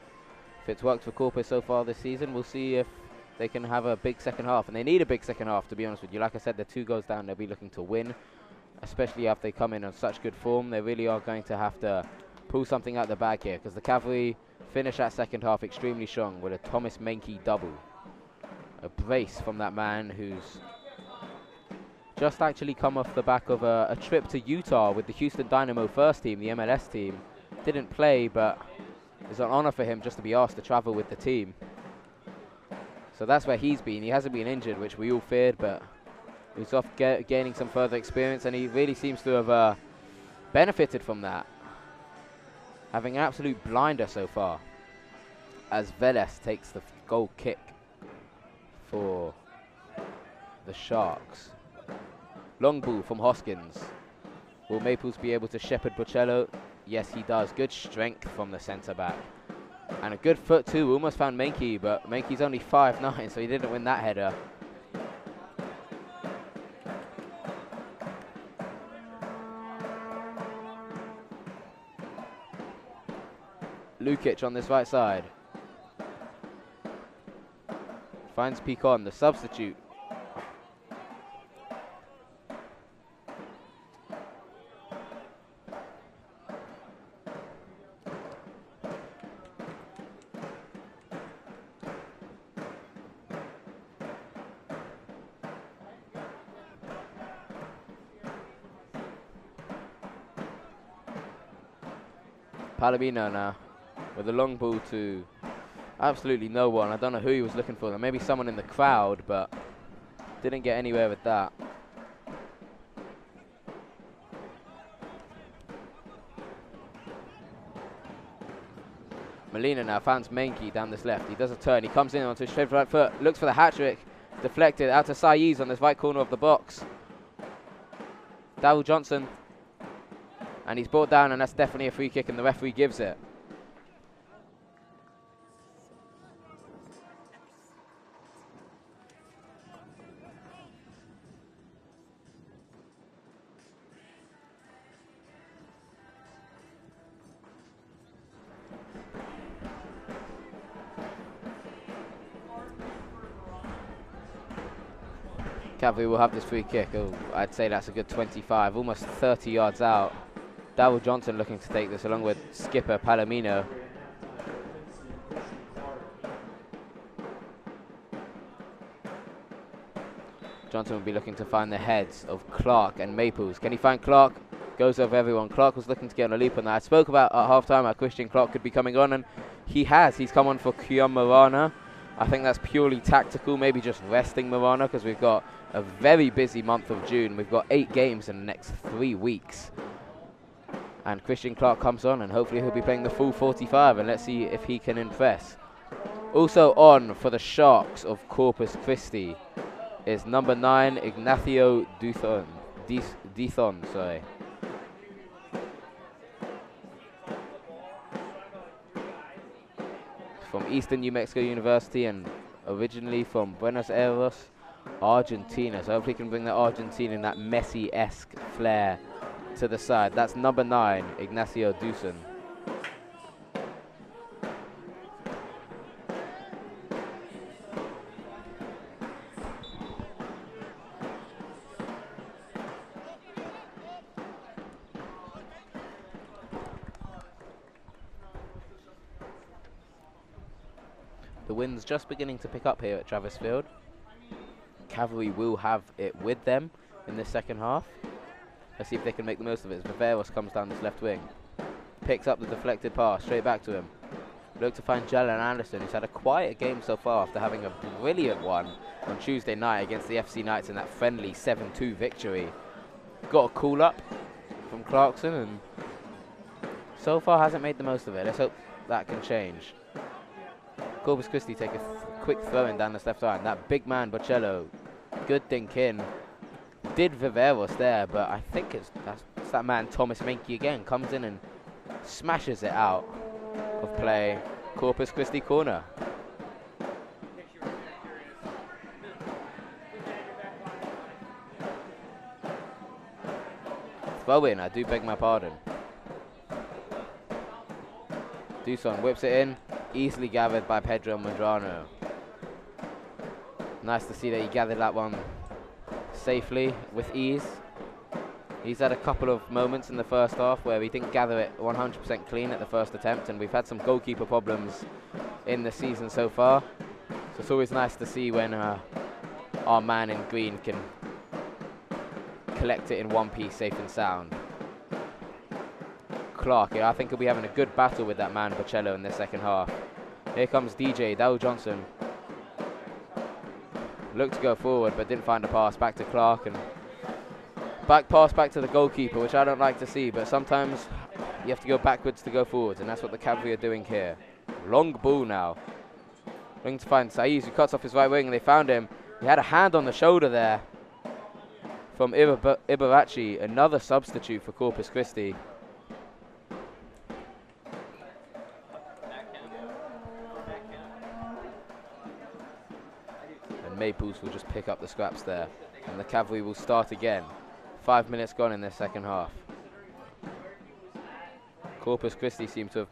if it's worked for Corpus so far this season, we'll see if they can have a big second half, and they need a big second half, to be honest with you. Like I said, they're 2 goals down. They'll be looking to win, especially after they come in on such good form. They really are going to have to pull something out the bag here, because the Cavalry finish that second half extremely strong with a Thomas Menke double. A brace from that man who's just actually come off the back of a trip to Utah with the Houston Dynamo first team, the MLS team. Didn't play, but it's an honor for him just to be asked to travel with the team. So that's where he's been. He hasn't been injured, which we all feared, but he's off gaining some further experience, and he really seems to have benefited from that, having an absolute blinder so far, as Velez takes the goal kick for the Sharks. Long ball from Hoskins. Will Maples be able to shepherd Bocello? Yes, he does. Good strength from the centre-back. And a good foot, too. Almost found Menke, but Menke's only 5'9", so he didn't win that header. Lukic on this right side. Finds Picon, the substitute. Palomino now with a long ball to absolutely no one. I don't know who he was looking for. Maybe someone in the crowd, but didn't get anywhere with that. Molina now finds Menke down this left. He does a turn. He comes in onto his straight right foot. Looks for the hat-trick. Deflected out to Saiz on this right corner of the box. Darryl Johnson. And he's brought down, and that's definitely a free kick, and the referee gives it. Cavalry will have this free kick. Oh, I'd say that's a good 25, almost 30 yards out. Darryl Johnson looking to take this along with skipper Palomino. Johnson will be looking to find the heads of Clark and Maples. Can he find Clark? Goes over everyone. Clark was looking to get on a loop on that. I spoke about at halftime how Christian Clark could be coming on, and he has. He's come on for Kion Marana. I think that's purely tactical, maybe just resting Marana, because we've got a very busy month of June. We've got 8 games in the next 3 weeks. And Christian Clark comes on, and hopefully he'll be playing the full 45, and let's see if he can impress. Also on for the Sharks of Corpus Christi is number 9, Ignacio Dithon, sorry. From Eastern New Mexico University and originally from Buenos Aires, Argentina. So hopefully he can bring the Argentina in that Messi-esque flair to the side. That's number 9, Ignacio Dithon. The wind's just beginning to pick up here at Travis Field. Cavalry will have it with them in this second half. Let's see if they can make the most of it. As Brazos comes down this left wing. Picks up the deflected pass, straight back to him. Look to find Jalen Anderson, who's had a quiet game so far after having a brilliant one on Tuesday night against the FC Knights in that friendly 7-2 victory. Got a call up from Clarkson and so far hasn't made the most of it. Let's hope that can change. Corpus Christi take a quick throw in down this left side. That big man, Bocello, good think in. Did Viveros there, but I think it's that man, Thomas Menke again, comes in and smashes it out of play. Corpus Christi corner. Throw in, I do beg my pardon. Duson whips it in. Easily gathered by Pedro Medrano. Nice to see that he gathered that one safely with ease. He's had a couple of moments in the first half where he didn't gather it 100% clean at the first attempt, and we've had some goalkeeper problems in the season so far. So it's always nice to see when our man in green can collect it in one piece safe and sound. Clark, yeah, I think he'll be having a good battle with that man Bocello in the second half. Here comes DJ, Darryl Johnson. Looked to go forward but didn't find a pass. Back to Clark and back pass back to the goalkeeper, which I don't like to see, but sometimes you have to go backwards to go forwards, and that's what the Cavalry are doing here. Long ball now. Looking to find Saiz, who cuts off his right wing, and they found him. He had a hand on the shoulder there from Ibarachi, another substitute for Corpus Christi. Maples will just pick up the scraps there, and the Cavalry will start again. 5 minutes gone in their second half. Corpus Christi seem to have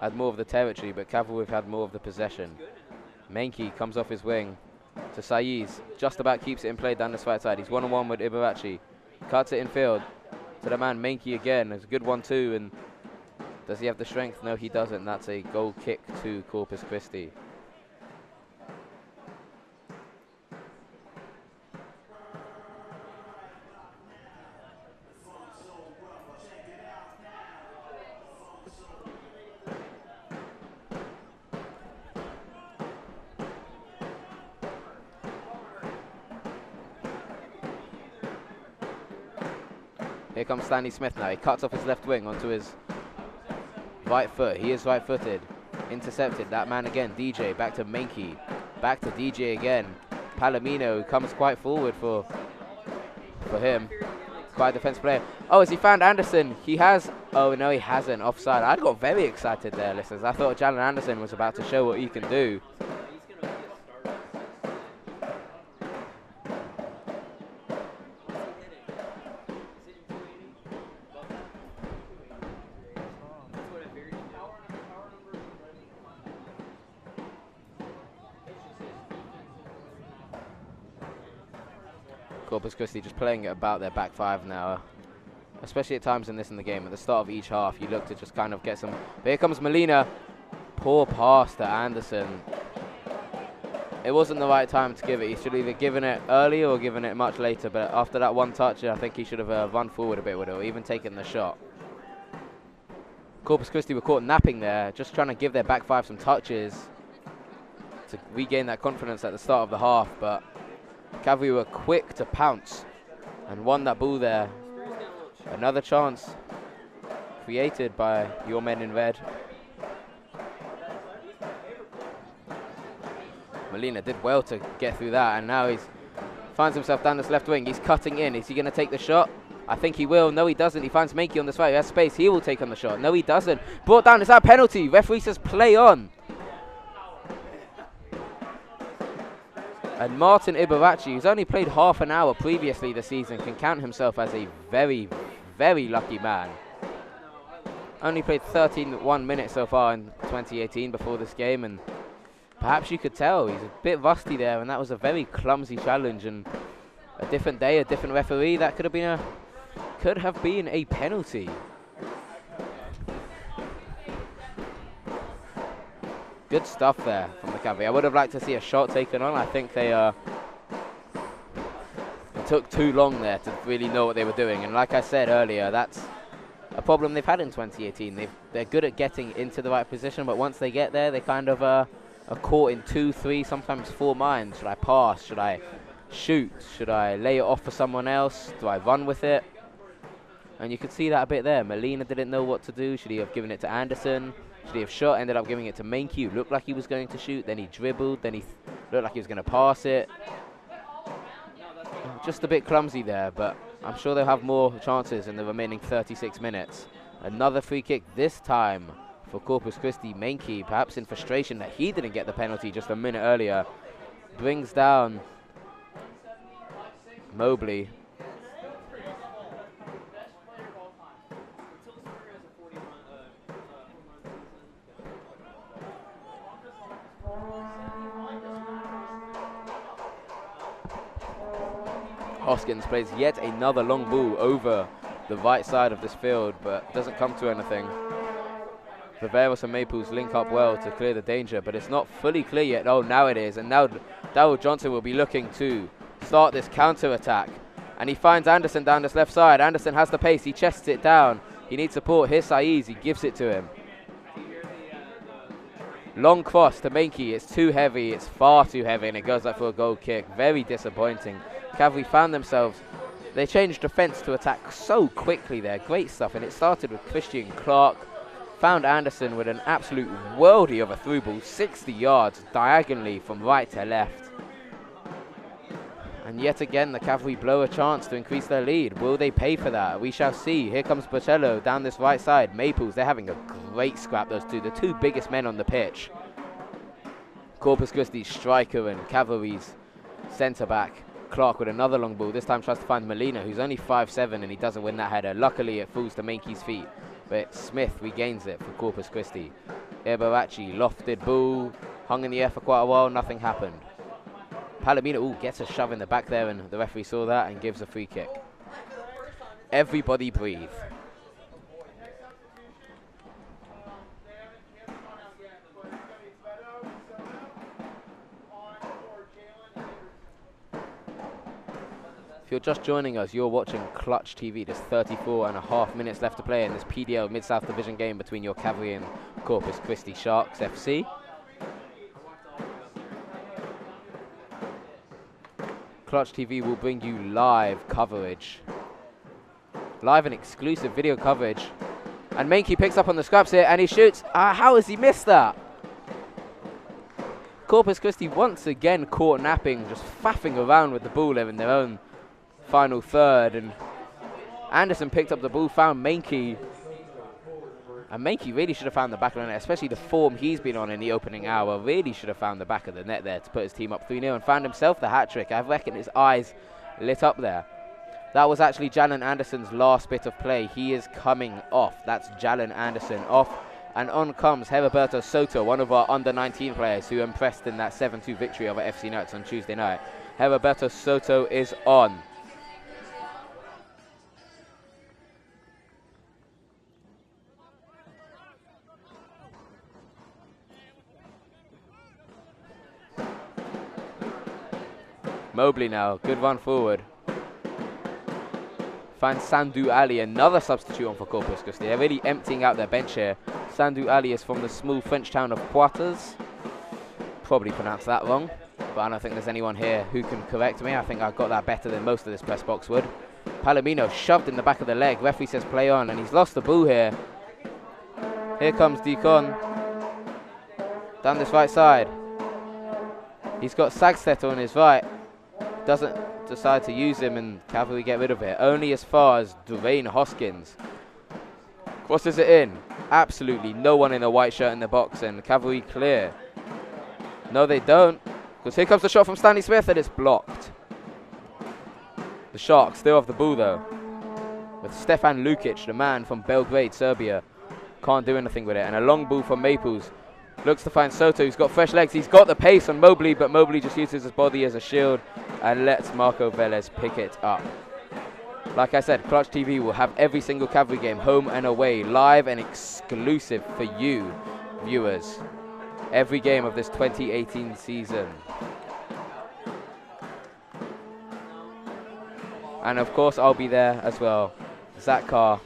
had more of the territory, but Cavalry have had more of the possession. Menke comes off his wing to Saiz, just about keeps it in play down this right side. He's one-on-one with Ibarachi, cuts it in field to the man Menke again. It's a good 1-2, and does he have the strength? No, he doesn't. That's a goal kick to Corpus Christi. Here comes Stanley Smith now. He cuts off his left wing onto his right foot. He is right-footed. Intercepted. That man again. DJ. Back to Menke. Back to DJ again. Palomino comes quite forward for him. Quite a defense player. Oh, has he found Anderson? He has. Oh, no, he hasn't. Offside. I got very excited there, listeners. I thought Jalen Anderson was about to show what he can do. Corpus Christi just playing it about their back five now. Especially at times in the game. At the start of each half, you look to just kind of get some. But here comes Molina. Poor pass to Anderson. It wasn't the right time to give it. He should have either given it early or given it much later. But after that one touch, I think he should have run forward a bit with it, or even taken the shot. Corpus Christi were caught napping there, just trying to give their back five some touches to regain that confidence at the start of the half. But Cavalry were quick to pounce and won that ball there. Another chance created by your men in red. Molina did well to get through that, and now he finds himself down this left wing. He's cutting in. Is he going to take the shot? I think he will. No, he doesn't. He finds Menke on this right. He has space. He will take on the shot. No, he doesn't. Brought down. Is that a penalty? Referee says play on. And Martin Ibarachi, who's only played half an hour previously this season, can count himself as a very, very lucky man. Only played 13 minutes so far in 2018 before this game, and perhaps you could tell he's a bit rusty there, and that was a very clumsy challenge, and a different day, a different referee, that could have been a penalty. Good stuff there from the Cavalry. I would have liked to see a shot taken on. I think they it took too long there to really know what they were doing. And like I said earlier, that's a problem they've had in 2018. They're good at getting into the right position, but once they get there, they kind of are caught in 2, 3, sometimes 4 minds. Should I pass? Should I shoot? Should I lay it off for someone else? Do I run with it? And you could see that a bit there. Molina didn't know what to do. Should he have given it to Anderson? Should he have shot? Ended up giving it to Menke, who looked like he was going to shoot. Then he dribbled. Then he looked like he was going to pass it. Just a bit clumsy there, but I'm sure they'll have more chances in the remaining 36 minutes. Another free kick this time for Corpus Christi. Menke, perhaps in frustration that he didn't get the penalty just a minute earlier, brings down Mobley. Hoskins plays yet another long ball over the right side of this field, but doesn't come to anything. Brazos and Maples link up well to clear the danger, but it's not fully clear yet. Oh, now it is, and now Darryl Johnson will be looking to start this counter-attack. And he finds Anderson down this left side. Anderson has the pace, he chests it down. He needs support. Here's Saiz, he gives it to him. Long cross to Menke, it's too heavy, it's far too heavy, and it goes up for a goal kick. Very disappointing. Cavalry found themselves, they changed defense to attack so quickly there. Great stuff, and it started with Christian Clark. Found Anderson with an absolute worldie of a through ball, 60 yards diagonally from right to left. And yet again, the Cavalry blow a chance to increase their lead. Will they pay for that? We shall see. Here comes Bocello down this right side. Maples, they're having a great scrap, those two. The two biggest men on the pitch. Corpus Christi's striker and Cavalry's centre-back. Clark with another long ball. This time tries to find Molina, who's only 5'7", and he doesn't win that header. Luckily, it falls to Menke's feet. But Smith regains it for Corpus Christi. Ibarachi, lofted ball, hung in the air for quite a while, nothing happened. Palomino gets a shove in the back there, and the referee saw that and gives a free kick. Everybody breathe. If you're just joining us, you're watching Clutch TV. There's 34.5 minutes left to play in this PDL Mid-South Division game between your Cavalry and Corpus Christi Sharks FC. Clutch TV will bring you live coverage Live and exclusive video coverage. And Menke picks up on the scraps here, and he shoots. How has he missed that? Corpus Christi once again caught napping, just faffing around with the ball in their own final third. And Anderson picked up the ball, found Menke. And Menke really should have found the back of the net, especially the form he's been on in the opening hour. Really should have found the back of the net there to put his team up 3-0 and found himself the hat-trick. I reckon his eyes lit up there. That was actually Jalen Anderson's last bit of play. He is coming off. That's Jalen Anderson off. And on comes Heriberto Soto, one of our under-19 players who impressed in that 7-2 victory over FC Knights on Tuesday night. Heriberto Soto is on. Mobley now, good run forward. Finds Sandu Ali, another substitute on for Corpus Christi. They're really emptying out their bench here. Sandu Ali is from the small French town of Poitiers. Probably pronounced that wrong, but I don't think there's anyone here who can correct me. I think I got that better than most of this press box would. Palomino shoved in the back of the leg. Referee says play on, and he's lost the ball here. Here comes Deacon. Down this right side. He's got Sagstetter on his right. Doesn't decide to use him, and Cavalry get rid of it. Only as far as Dwayne Hoskins. Crosses it in. Absolutely no one in a white shirt in the box, and Cavalry clear. No, they don't, because here comes the shot from Stanley Smith, and it's blocked. The Sharks still have the ball, though, with Stefan Lukic, the man from Belgrade, Serbia. Can't do anything with it, and a long ball from Maples. Looks to find Soto, who's got fresh legs. He's got the pace on Mobley, but Mobley just uses his body as a shield and lets Marco Velez pick it up. Like I said, Clutch TV will have every single Cavalry game, home and away, live and exclusive for you, viewers. Every game of this 2018 season. And of course, I'll be there as well. Zach Carr,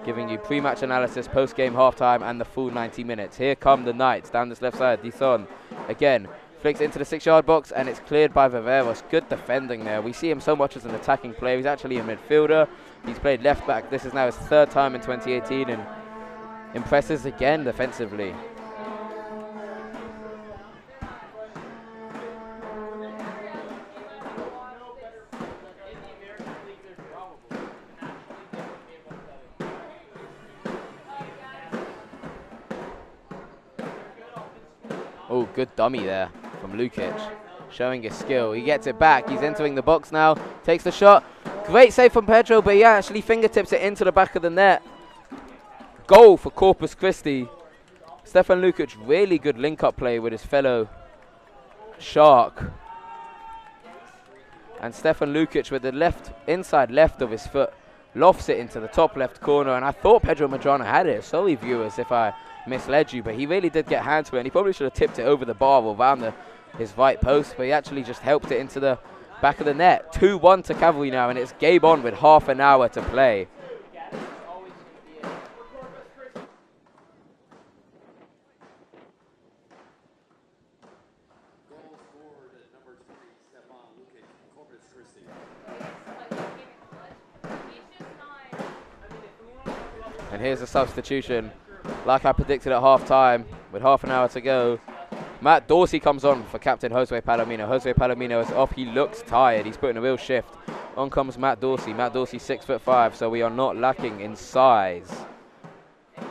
giving you pre-match analysis, post-game, halftime, and the full 90 minutes. Here come the Knights down this left side. Dison again flicks into the 6-yard box, and it's cleared by Viveros. Good defending there. We see him so much as an attacking player. He's actually a midfielder. He's played left back. This is now his 3rd time in 2018, and impresses again defensively. Oh, good dummy there from Lukic, showing his skill. He gets it back. He's entering the box now. Takes the shot. Great save from Pedro, but he actually fingertips it into the back of the net. Goal for Corpus Christi. Stefan Lukic, really good link-up play with his fellow Shark. And Stefan Lukic with the left, inside left of his foot, lofts it into the top left corner. And I thought Pedro Madrano had it. Sorry, viewers, if I misled you, but he really did get hands to it, and he probably should have tipped it over the bar or around his right post, but he actually just helped it into the back of the net. 2-1 to Cavalry now, and it's game on with half an hour to play. Goal scored at number 3, Stefan Lukic, Corpus Christi. And here's a substitution, like I predicted at half-time, with half an hour to go. Matt Dorsey comes on for captain Jose Palomino. Jose Palomino is off. He looks tired. He's putting a real shift. On comes Matt Dorsey. Matt Dorsey 6'5", so we are not lacking in size.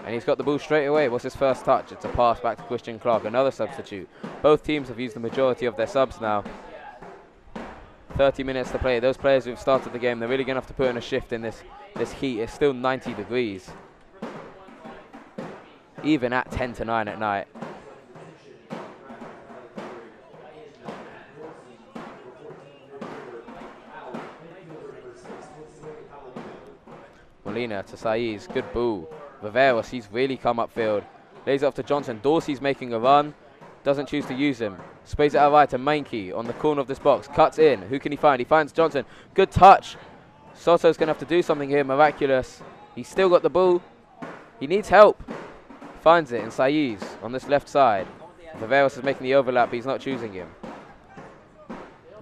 And he's got the ball straight away. What's his first touch? It's a pass back to Christian Clark, another substitute. Both teams have used the majority of their subs now. 30 minutes to play. Those players who've started the game, they're really going to have to put in a shift in this heat. It's still 90 degrees. Even at 10 to 9 at night. Molina to Saiz, good ball. Viveros, he's really come upfield. Lays it off to Johnson. Dorsey's making a run. Doesn't choose to use him. Sprays it out right to Menke on the corner of this box. Cuts in. Who can he find? He finds Johnson. Good touch. Soto's going to have to do something here. Miraculous. He's still got the ball. He needs help. Finds it in Saiz on this left side. Viveros is making the overlap, but he's not choosing him.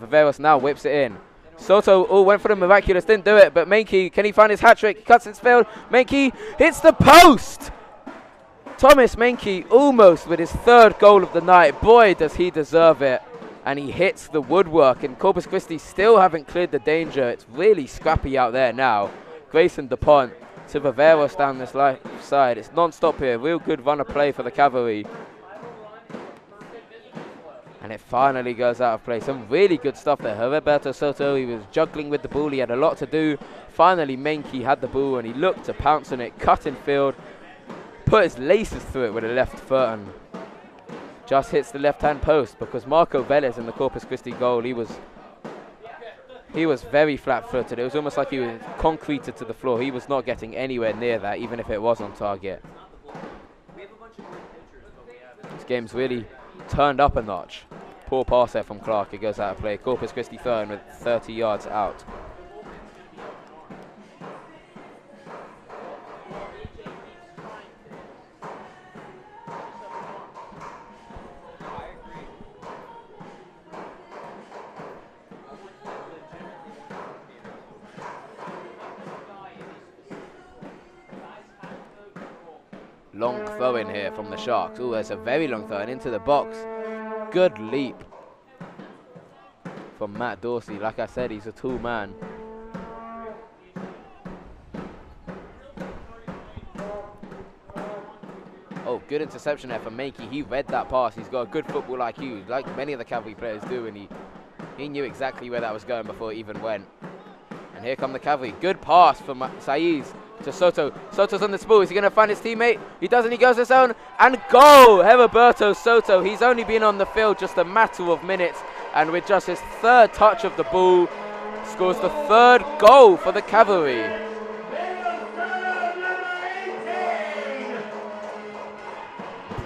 Viveros now whips it in. Soto, oh, went for the miraculous, didn't do it, but Menke, can he find his hat-trick? Cuts its field. Menke hits the post! Thomas Menke almost with his 3rd goal of the night. Boy, does he deserve it. And he hits the woodwork, and Corpus Christi still haven't cleared the danger. It's really scrappy out there now. Grayson DuPont to Viveros down this left side. It's non-stop here. Real good run of play for the Cavalry. And it finally goes out of play. Some really good stuff there. Roberto Soto, he was juggling with the ball. He had a lot to do. Finally, Menke had the ball, and he looked to pounce on it. Cut in field. Put his laces through it with a left foot and just hits the left-hand post, because Marco Velez in the Corpus Christi goal, he was very flat-footed. It was almost like he was concreted to the floor. He was not getting anywhere near that, even if it was on target. This game's really turned up a notch. Poor pass there from Clark. It goes out of play. Corpus Christi throwing with 30 yards out. Long throw in here from the Sharks. Oh, there's a very long throw in into the box. Good leap from Matt Dorsey. Like I said, he's a tall man. Oh, good interception there from Menke. He read that pass. He's got a good football IQ, like many of the Cavalry players do, and he knew exactly where that was going before it even went. And here come the Cavalry. Good pass from Saiz to Soto. Soto's on the spool. Is he going to find his teammate? He doesn't. He goes his own. And goal! Roberto Soto. He's only been on the field just a matter of minutes. And with just his 3rd touch of the ball, scores the 3rd goal for the Cavalry.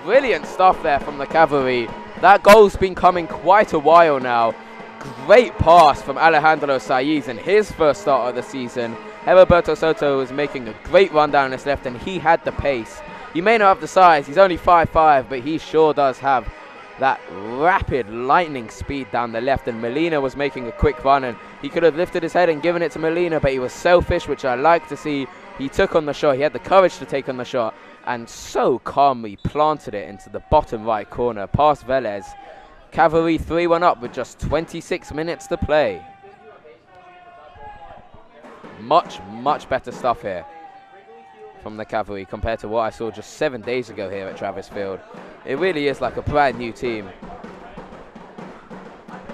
Brilliant stuff there from the Cavalry. That goal's been coming quite a while now. Great pass from Alejandro Saiz in his first start of the season. Roberto Soto was making a great run down his left, and he had the pace. He may not have the size, he's only 5'5", but he sure does have that rapid lightning speed down the left, and Molina was making a quick run, and he could have lifted his head and given it to Molina, but he was selfish, which I like to see. He took on the shot, he had the courage to take on the shot, and so calmly planted it into the bottom right corner, past Velez. Cavalry 3-1 up with just 26 minutes to play. Much, much better stuff here from the Cavalry compared to what I saw just 7 days ago here at Travis Field. It really is like a brand new team.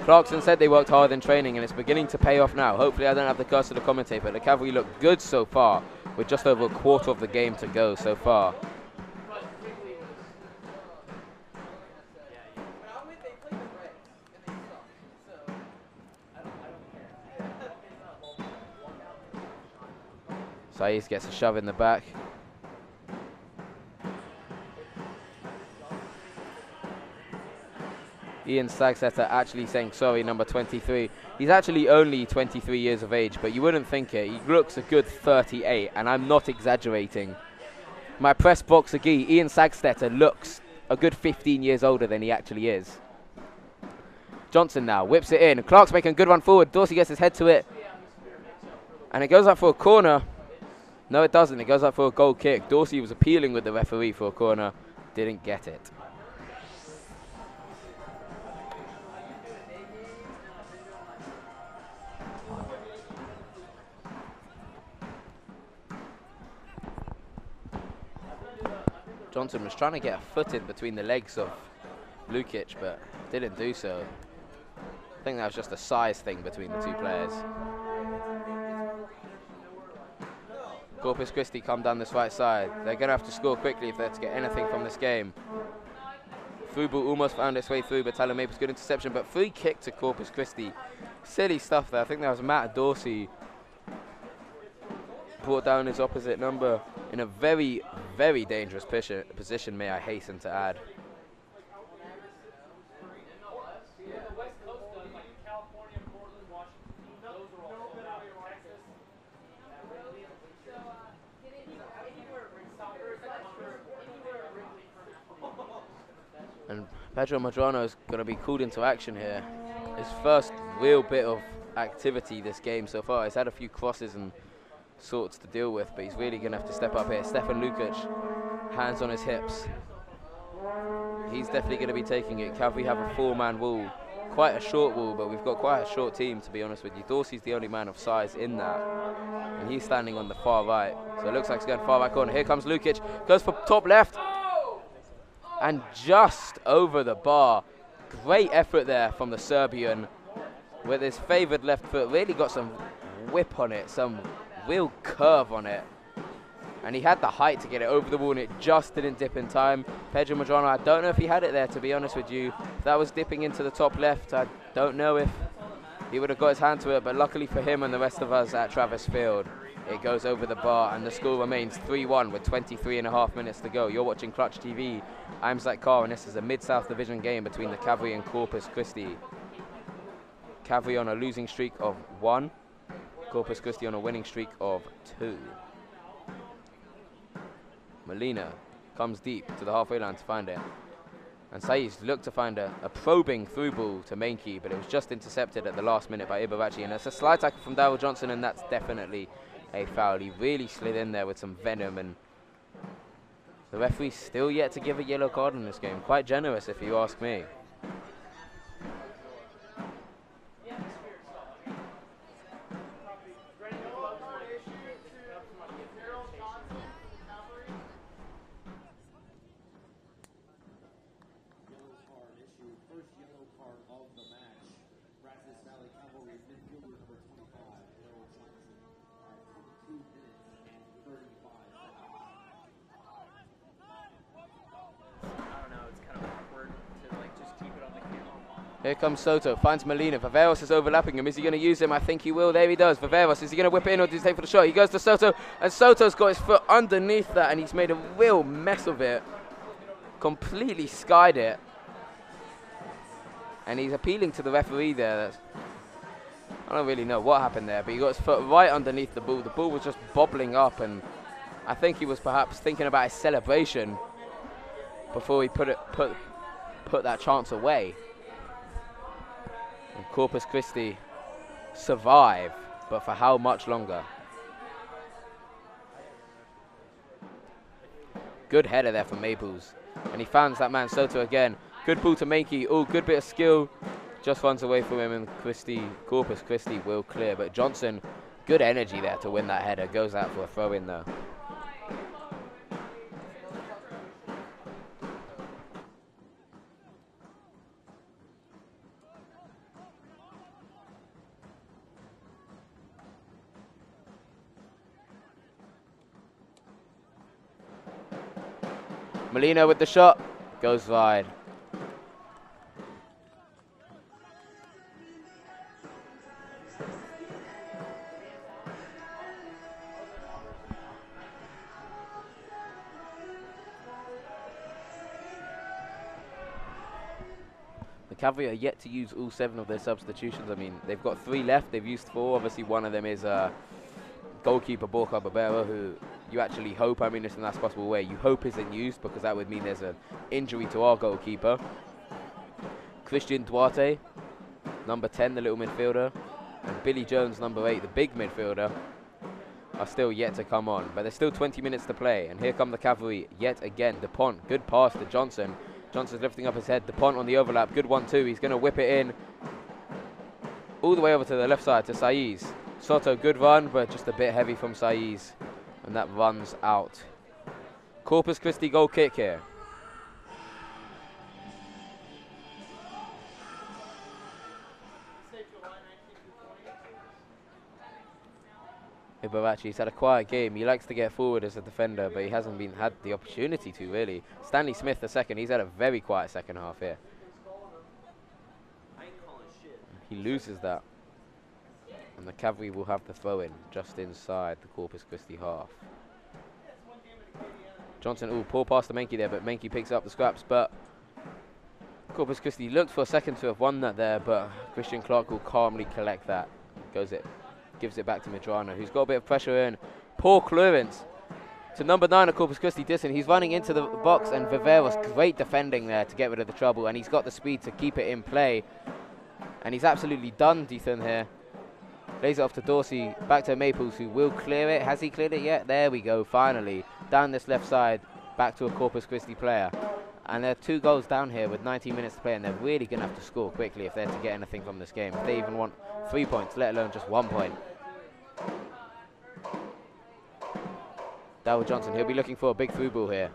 Clarkson said they worked hard in training, and it's beginning to pay off now. Hopefully I don't have the curse of the commentator, but the Cavalry look good so far with just over a quarter of the game to go so far. Saiz gets a shove in the back. Ian Stagsetter actually saying sorry, number 23. He's actually only 23 years of age, but you wouldn't think it. He looks a good 38, and I'm not exaggerating. My press box agree, Ian Stagsetter looks a good 15 years older than he actually is. Johnson now whips it in. Clark's making a good run forward. Dorsey gets his head to it, and it goes up for a corner. No, it doesn't. It goes up for a goal kick. Dorsey was appealing with the referee for a corner. Didn't get it. Johnson was trying to get a foot in between the legs of Lukic, but didn't do so. I think that was just a size thing between the two players. Corpus Christi come down this right side. They're going to have to score quickly if they're to get anything from this game. Through ball almost found its way through, but Tyler Maples, good interception, but free kick to Corpus Christi. Silly stuff there. I think that was Matt Dorsey. Brought down his opposite number in a very, very dangerous position, may I hasten to add. And Pedro Madrano is going to be called into action here. His first real bit of activity this game so far. He's had a few crosses and sorts to deal with, but he's really going to have to step up here. Stefan Lukic, hands on his hips. He's definitely going to be taking it. Cavalry have a 4-man wall. Quite a short wall, but we've got quite a short team, to be honest with you. Dorsey's the only man of size in that, and he's standing on the far right. So it looks like he's going far back corner. Here comes Lukic, goes for top left, and just over the bar. Great effort there from the Serbian with his favoured left foot. Really got some whip on it, some real curve on it. And he had the height to get it over the wall, and it just didn't dip in time. Pedro Medrano, I don't know if he had it there, to be honest with you. If that was dipping into the top left, I don't know if he would have got his hand to it, but luckily for him and the rest of us at Travis Field, it goes over the bar, and the score remains 3-1 with 23.5 minutes to go. You're watching Clutch TV. I'm Zach Carr, and this is a Mid-South Division game between the Cavalry and Corpus Christi. Cavalry on a losing streak of 1, Corpus Christi on a winning streak of 2. Molina comes deep to the halfway line to find it. And Saiz looked to find a probing through ball to Mainkey, but it was just intercepted at the last minute by Ibarrachi. And it's a slide tackle from Daryl Johnson, and that's definitely a foul. He really slid in there with some venom, and the referee's still yet to give a yellow card in this game. Quite generous, if you ask me. First yellow card of the match. Brazos Valley Cavalry midfielder number 25, Daryl Johnson, at 22 minutes and 35 seconds. I don't know, it's kind of awkward to like just keep it on the camera. Here comes Soto, finds Molina. Viveros is overlapping him. Is he going to use him? I think he will. There he does. Viveros, is he going to whip it in, or does he take for the shot? He goes to Soto, and Soto's got his foot underneath that, and he's made a real mess of it. Completely skied it. And he's appealing to the referee there. I don't really know what happened there, but he got his foot right underneath the ball. The ball was just bobbling up, and I think he was perhaps thinking about his celebration before he put that chance away. And Corpus Christi survive, but for how much longer? Good header there from Maples, and he finds that man Soto again. Good ball to Makey. Oh, good bit of skill. Just runs away from him, and Corpus Christi will clear. But Johnson, good energy there to win that header. Goes out for a throw in though. Molina with the shot. Goes wide. Cavalry are yet to use all 7 of their substitutions. I mean, they've got 3 left. They've used 4. Obviously, one of them is goalkeeper Borja Barbera, who you actually hope, I mean this in the last possible way, you hope isn't used, because that would mean there's an injury to our goalkeeper. Christian Duarte, number 10, the little midfielder, and Billy Jones, number 8, the big midfielder, are still yet to come on. But there's still 20 minutes to play, and here come the Cavalry yet again. DuPont, good pass to Johnson. Johnson's lifting up his head. DuPont on the overlap. Good 1-2. He's going to whip it in all the way over to the left side to Saiz. Soto, good run, but just a bit heavy from Saiz. And that runs out. Corpus Christi goal kick here. Ibarrachi's had a quiet game. He likes to get forward as a defender, but he hasn't had the opportunity to, really. Stanley Smith, the second, he's had a very quiet second half here. He loses that. And the Cavalry will have the throw-in just inside the Corpus Christi half. Johnson, oh, poor pass to Menke there, but Menke picks up the scraps. But Corpus Christi looked for a second to have won that there, but Christian Clark will calmly collect that. Gives it back to Medrano, who's got a bit of pressure in. Poor clearance to number 9 of Corpus Christi, Disson. He's running into the box, and Viveros, great defending there to get rid of the trouble, and he's got the speed to keep it in play. And he's absolutely done Disson here. Lays it off to Dorsey, back to Maples, who will clear it. Has he cleared it yet? There we go, finally. Down this left side, back to a Corpus Christi player. And they're 2 goals down here with 19 minutes to play, and they're really going to have to score quickly if they're to get anything from this game. If they even want 3 points, let alone just 1 point. Darryl Johnson, he'll be looking for a big through ball here.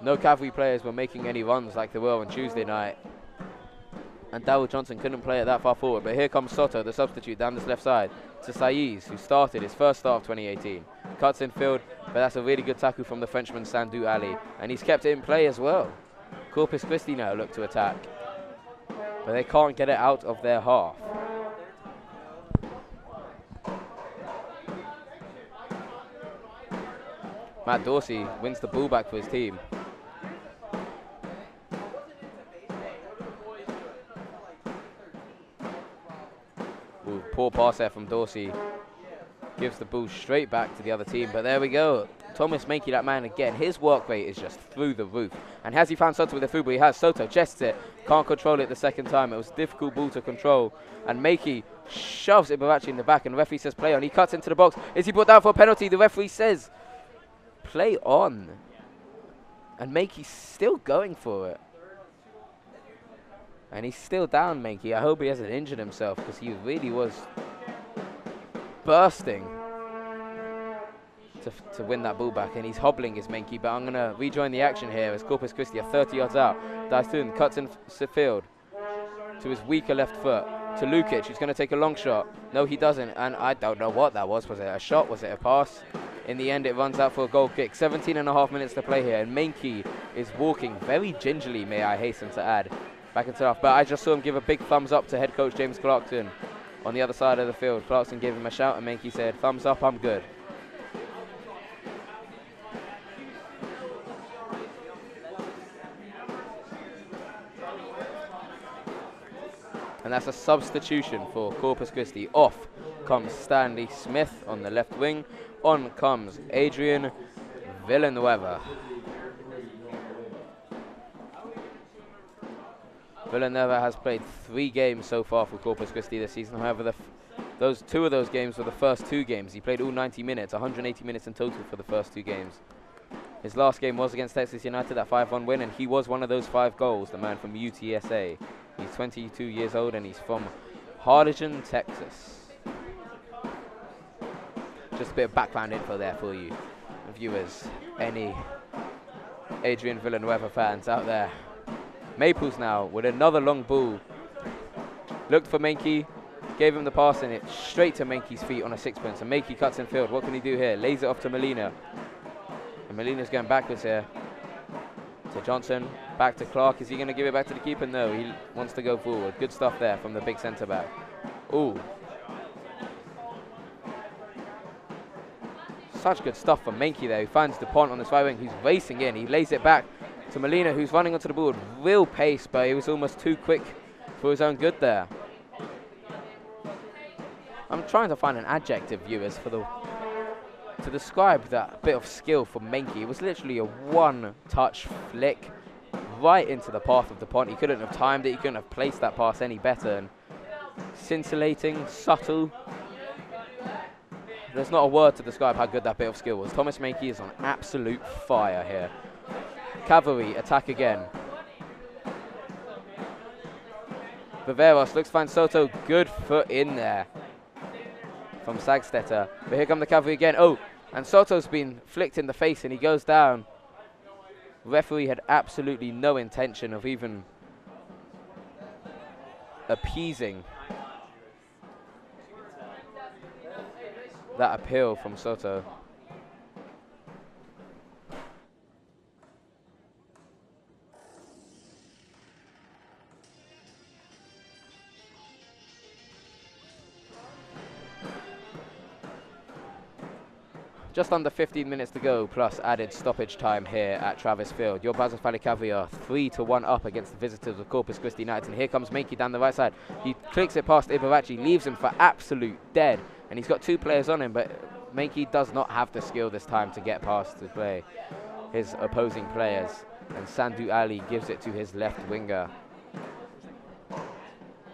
No Cavalry players were making any runs like they were on Tuesday night. And Darryl Johnson couldn't play it that far forward. But here comes Soto, the substitute, down this left side to Saiz, who started his first start of 2018. Cuts in field, but that's a really good tackle from the Frenchman Sandou Ali. And he's kept it in play as well. Corpus Christi now look to attack. But they can't get it out of their half. Matt Dorsey wins the ball back for his team. Ooh, poor pass there from Dorsey. Gives the ball straight back to the other team, but there we go. Thomas Mankey, that man again, his work rate is just through the roof. And has he found Soto with a through ball? He has. Soto chests it, can't control it the second time. It was a difficult ball to control. And Mankey shoves Ibarrachi in the back, and the referee says play on. He cuts into the box. Is he brought down for a penalty? The referee says play on. And Mankey's still going for it. And he's still down, Mankey. I hope he hasn't injured himself, because he really was bursting to win that ball back. And he's hobbling his Mankey, but I'm going to rejoin the action here as Corpus Christi are 30 yards out. Daistun cuts in field to his weaker left foot. To Lukic, who's going to take a long shot. No, he doesn't, and I don't know what that was. Was it a shot? Was it a pass? In the end, it runs out for a goal kick. 17.5 minutes to play here, and Mankey is walking very gingerly, may I hasten to add, back into half. But I just saw him give a big thumbs up to head coach James Clarkson on the other side of the field. Clarkson gave him a shout, and Mankey said, thumbs up, I'm good. And that's a substitution for Corpus Christi. Off comes Stanley Smith on the left wing. On comes Adrian Villanueva. Villanueva has played 3 games so far for Corpus Christi this season. However, those 2 of those games were the first 2 games. He played all 90 minutes, 180 minutes in total for the first 2 games. His last game was against Texas United, that 5-1 win, and he was one of those 5 goals, the man from UTSA. He's 22 years old, and he's from Harlingen, Texas. Just a bit of background info there for you, viewers. Any Adrian Villanueva fans out there. Maples now with another long ball. Looked for Mankey, gave him the pass, and it straight to Mankey's feet on a sixpence. And Mankey cuts in field. What can he do here? Lays it off to Molina. And Molina's going backwards here. To Johnson, back to Clark. Is he going to give it back to the keeper? No, he wants to go forward. Good stuff there from the big centre back. Ooh. Such good stuff from Mankey there, who finds DuPont on the right wing, who's racing in. He lays it back to Molina, who's running onto the ball with real pace, but he was almost too quick for his own good there. I'm trying to find an adjective, viewers, to describe that bit of skill from Mankey. It was literally a one-touch flick right into the path of DuPont. He couldn't have timed it. He couldn't have placed that pass any better. And scintillating, subtle. There's not a word to describe how good that bit of skill was. Thomas Mankey is on absolute fire here. Cavalry attack again. Viveros looks to find Soto. Good foot in there from Sagstetter. But here come the Cavalry again. Oh, and Soto's been flicked in the face and he goes down. Referee had absolutely no intention of even appeasing that appeal from Soto. Just under 15 minutes to go, plus added stoppage time here at Travis Field. Your Brazos Valley Cavalry are 3-1 up against the visitors of Corpus Christi Knights. And here comes Mankey down the right side. He clicks it past Ibarrachi, leaves him for absolute dead. And he's got 2 players on him, but Mankey does not have the skill this time to get past to play his opposing players. And Sandou Ali gives it to his left winger.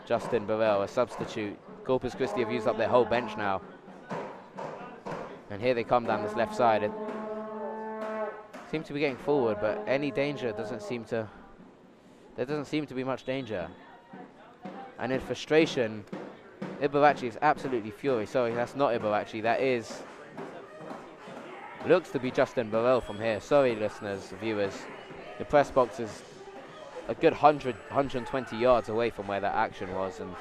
Justin Burrell, a substitute. Corpus Christi have used up their whole bench now. And here they come down this left side. It seems to be getting forward, but any danger doesn't seem to... There doesn't seem to be much danger. And in frustration, Ibarrachi is absolutely furious. Sorry, that's not Ibarrachi. That is... Looks to be Justin Burrell from here. Sorry, listeners, viewers. The press box is a good 120 yards away from where that action was. And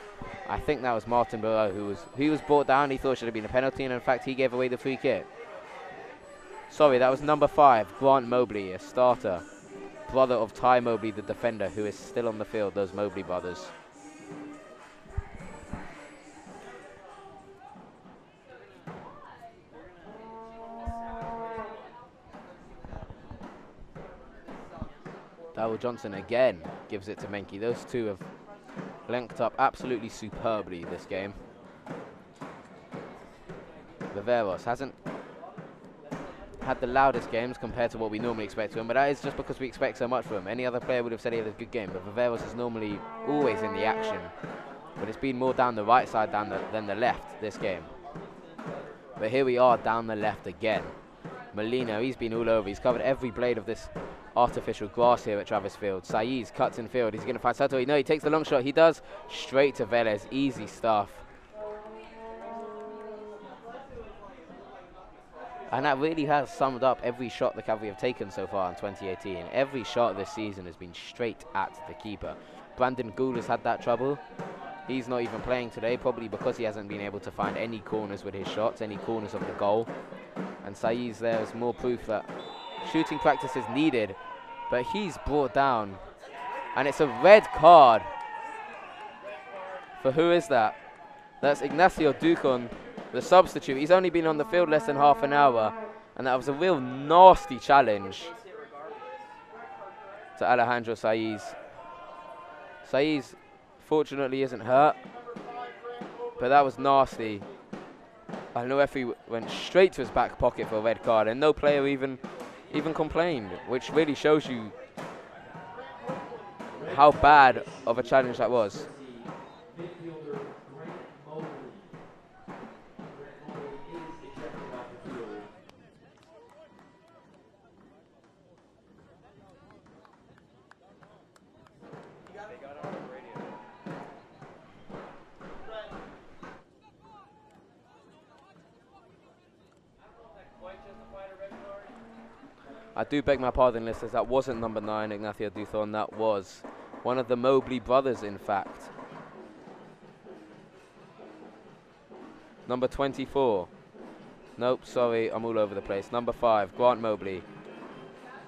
I think that was Martin Burrell who was brought down. He thought it should have been a penalty. And in fact, he gave away the free kick. Sorry, that was number 5, Grant Mobley, a starter. Brother of Ty Mobley, the defender, who is still on the field, those Mobley brothers. Darryl Johnson again gives it to Menke. Those two have linked up absolutely superbly this game. Brazos hasn't had the loudest games compared to what we normally expect from him, but that is just because we expect so much from him. Any other player would have said he had a good game, but Brazos is normally always in the action. But it's been more down the right side than the left this game. But here we are down the left again. Molina, he's been all over. He's covered every blade of this artificial grass here at Travis Field. Saiz cuts in field. He's going to find Sato. No, he takes the long shot. He does. Straight to Velez. Easy stuff. And that really has summed up every shot the Cavalry have taken so far in 2018. Every shot this season has been straight at the keeper. Brandon Gould has had that trouble. He's not even playing today, probably because he hasn't been able to find any corners with his shots, any corners of the goal. And Saiz there is more proof that shooting practice is needed, but he's brought down. And it's a red card. For who is that? That's Ignacio Ducon, the substitute. He's only been on the field less than half an hour, and that was a real nasty challenge to Alejandro Saiz. Saiz fortunately isn't hurt, but that was nasty. And the referee went straight to his back pocket for a red card, and no player even complained, which really shows you how bad of a challenge that was. I do beg my pardon, listeners, that wasn't number 9, Ignacio Duthon. That was one of the Mobley brothers, in fact. Number 24. Nope, sorry, I'm all over the place. Number 5, Grant Mobley.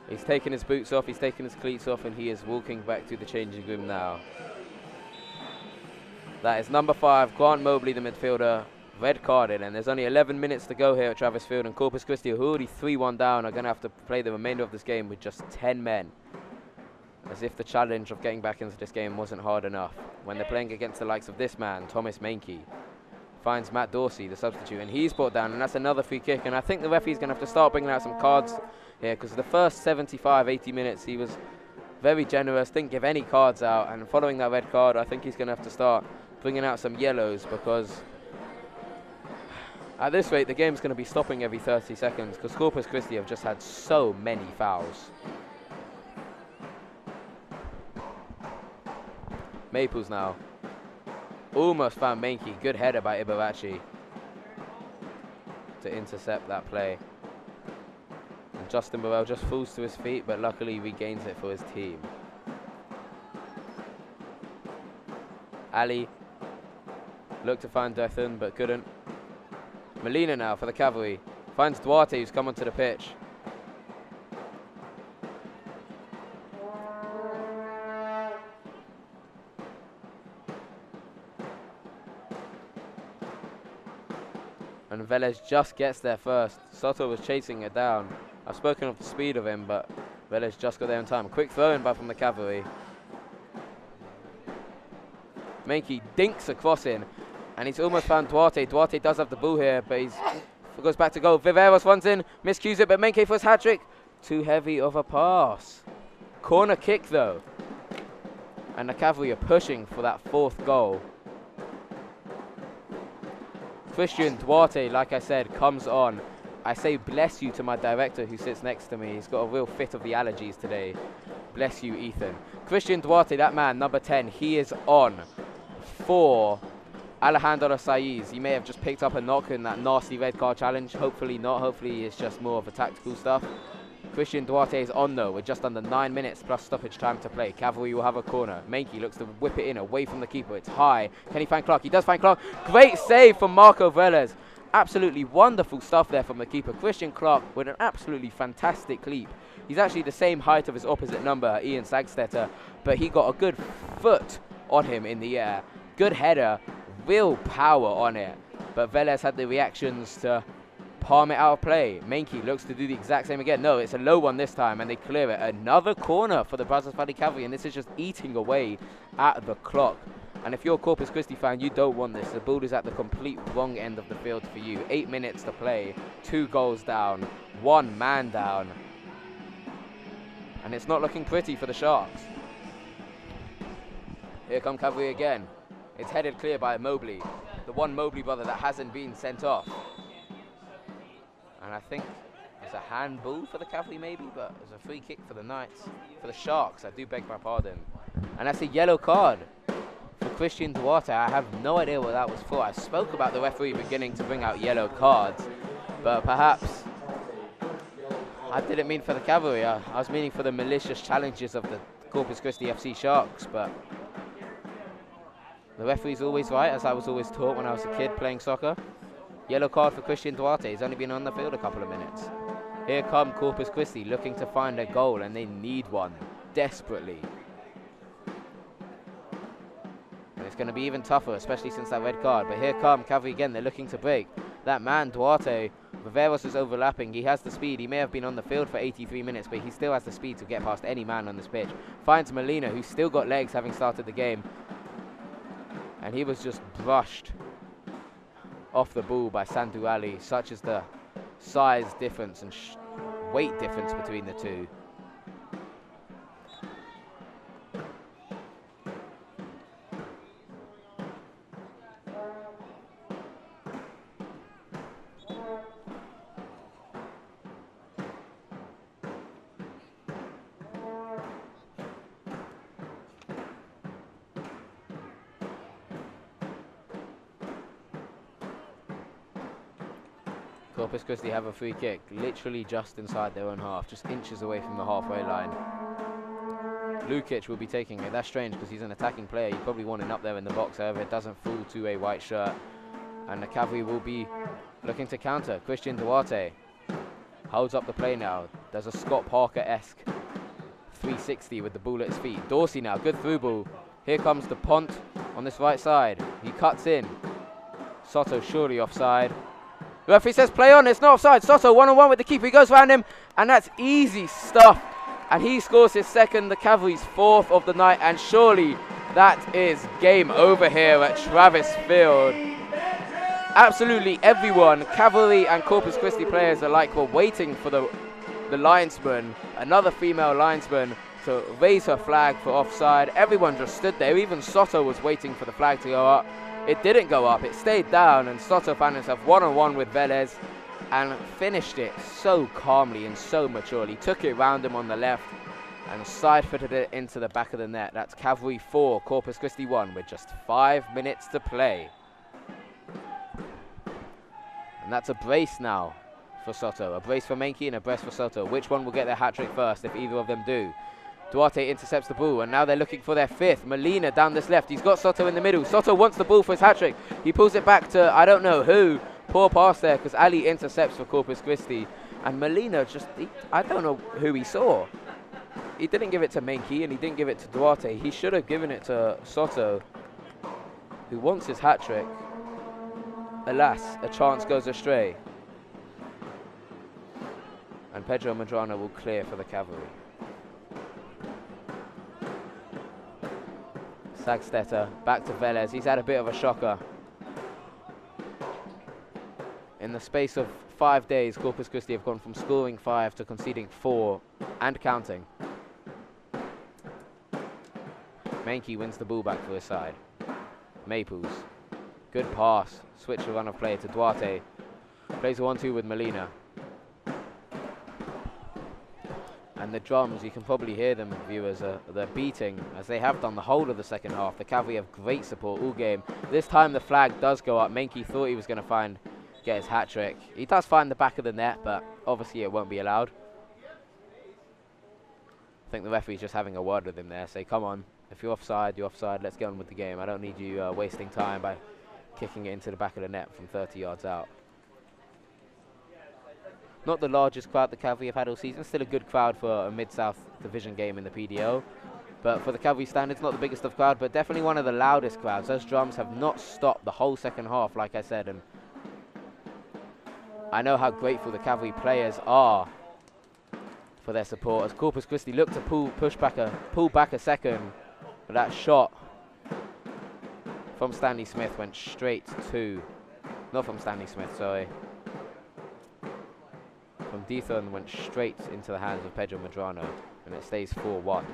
He's taken his boots off, he's taken his cleats off, and he is walking back to the changing room now. That is number 5, Grant Mobley, the midfielder. Red carded, and there's only 11 minutes to go here at Travis Field, and Corpus Christi, who are already 3-1 down, are going to have to play the remainder of this game with just 10 men. As if the challenge of getting back into this game wasn't hard enough. When they're playing against the likes of this man, Thomas Menke, finds Matt Dorsey, the substitute, and he's brought down, and that's another free kick. And I think the referee's going to have to start bringing out some cards here, because the first 75, 80 minutes, he was very generous, didn't give any cards out, and following that red card, I think he's going to have to start bringing out some yellows, because at this rate, the game's going to be stopping every 30 seconds because Corpus Christi have just had so many fouls. Maples now. Almost found Menke. Good header by Ibarrachi to intercept that play. And Justin Burrell just falls to his feet, but luckily regains it for his team. Ali looked to find Dethan, but couldn't. Molina now for the Cavalry. Finds Duarte, who's come onto the pitch. And Velez just gets there first. Soto was chasing it down. I've spoken of the speed of him, but Velez just got there in time. Quick throw-in by from the Cavalry. Menke dinks a cross in. And he's almost found Duarte. Duarte does have the ball here, but he goes back to goal. Viveros runs in, miscues it, but Menke for his hat-trick. Too heavy of a pass. Corner kick, though. And the Cavalry are pushing for that 4th goal. Christian Duarte, like I said, comes on. I say bless you to my director who sits next to me. He's got a real fit of the allergies today. Bless you, Ethan. Christian Duarte, that man, number 10, he is on for Alejandro Saiz. He may have just picked up a knock in that nasty red card challenge. Hopefully not. Hopefully it's just more of a tactical stuff. Christian Duarte is on though with just under 9 minutes plus stoppage time to play. Cavalry will have a corner. Menke looks to whip it in away from the keeper. It's high. Can he find Clark? He does find Clark. Great save from Marco Velez. Absolutely wonderful stuff there from the keeper. Christian Clark with an absolutely fantastic leap. He's actually the same height of his opposite number, Ian Sagstetter, but he got a good foot on him in the air. Good header, real power on it. But Velez had the reactions to palm it out of play. Menke looks to do the exact same again. No, it's a low one this time, and they clear it. Another corner for the Brazos Valley Cavalry, and this is just eating away at the clock. And if you're a Corpus Christi fan, you don't want this. The ball is at the complete wrong end of the field for you. 8 minutes to play, 2 goals down, 1 man down. And it's not looking pretty for the Sharks. Here come Cavalry again. It's headed clear by Mobley. The one Mobley brother that hasn't been sent off. And I think it's a handball for the Cavalry maybe, but it's a free kick for the Knights. For the Sharks, I do beg my pardon. And that's a yellow card for Christian Duarte. I have no idea what that was for. I spoke about the referee beginning to bring out yellow cards, but perhaps I didn't mean for the Cavalry. I was meaning for the malicious challenges of the Corpus Christi FC Sharks, but the referee's always right, as I was always taught when I was a kid playing soccer. Yellow card for Christian Duarte. He's only been on the field a couple of minutes. Here come Corpus Christi looking to find a goal, and they need one desperately. And it's going to be even tougher, especially since that red card. But here come Cavalry again. They're looking to break. That man, Duarte, Brazos is overlapping. He has the speed. He may have been on the field for 83 minutes, but he still has the speed to get past any man on this pitch. Finds Molina, who's still got legs, having started the game. And he was just brushed off the ball by Sandu Ali. Such is the size difference and weight difference between the two. Corpus Christi have a free kick, literally just inside their own half, just inches away from the halfway line. Lukic will be taking it. That's strange because he's an attacking player. You probably want him up there in the box, however it doesn't fall to a white shirt. And the Cavalry will be looking to counter. Christian Duarte holds up the play now. There's a Scott Parker-esque 360 with the ball at his feet. Dorsey now, good through ball. Here comes the Pont on this right side. He cuts in. Soto surely offside. The referee says play on, it's not offside. Soto one-on-one with the keeper, he goes around him, and that's easy stuff. And he scores his second, the Cavalry's 4th of the night, and surely that is game over here at Travis Field. Absolutely everyone, Cavalry and Corpus Christi players alike, were waiting for the linesman, another female linesman, to raise her flag for offside. Everyone just stood there, even Soto was waiting for the flag to go up. It didn't go up, it stayed down, and Soto found himself one-on-one with Velez and finished it so calmly and so maturely. Took it round him on the left and side-footed it into the back of the net. That's Cavalry 4, Corpus Christi 1 with just 5 minutes to play. And that's a brace now for Soto. A brace for Menke and a brace for Soto. Which one will get their hat-trick first if either of them do? Duarte intercepts the ball, and now they're looking for their 5th. Molina down this left. He's got Soto in the middle. Soto wants the ball for his hat-trick. He pulls it back to, I don't know who. Poor pass there, because Ali intercepts for Corpus Christi. And Molina just, I don't know who he saw. He didn't give it to Menke, and he didn't give it to Duarte. He should have given it to Soto, who wants his hat-trick. Alas, a chance goes astray. And Pedro Madrano will clear for the Cavalry. Sagstetter back to Velez. He's had a bit of a shocker. In the space of 5 days, Corpus Christi have gone from scoring 5 to conceding 4 and counting. Menke wins the ball back for his side. Maples. Good pass. Switch the run of play to Duarte. Plays a 1-2 with Molina. And the drums, you can probably hear them, viewers, they're beating, as they have done the whole of the second half. The Cavalry have great support all game. This time the flag does go up. Menke thought he was going to get his hat-trick. He does find the back of the net, but obviously it won't be allowed. I think the referee's just having a word with him there. Say, come on, if you're offside, you're offside. Let's get on with the game. I don't need you wasting time by kicking it into the back of the net from 30 yards out. Not the largest crowd the Cavalry have had all season. Still a good crowd for a Mid-South Division game in the PDO. But for the Cavalry standards, not the biggest of crowd, but definitely one of the loudest crowds. Those drums have not stopped the whole second half, like I said. And I know how grateful the Cavalry players are for their support. As Corpus Christi looked to pull back a second. But that shot from Stanley Smith went straight to... Not from Stanley Smith, sorry. From Dethon went straight into the hands of Pedro Medrano, and it stays 4-1.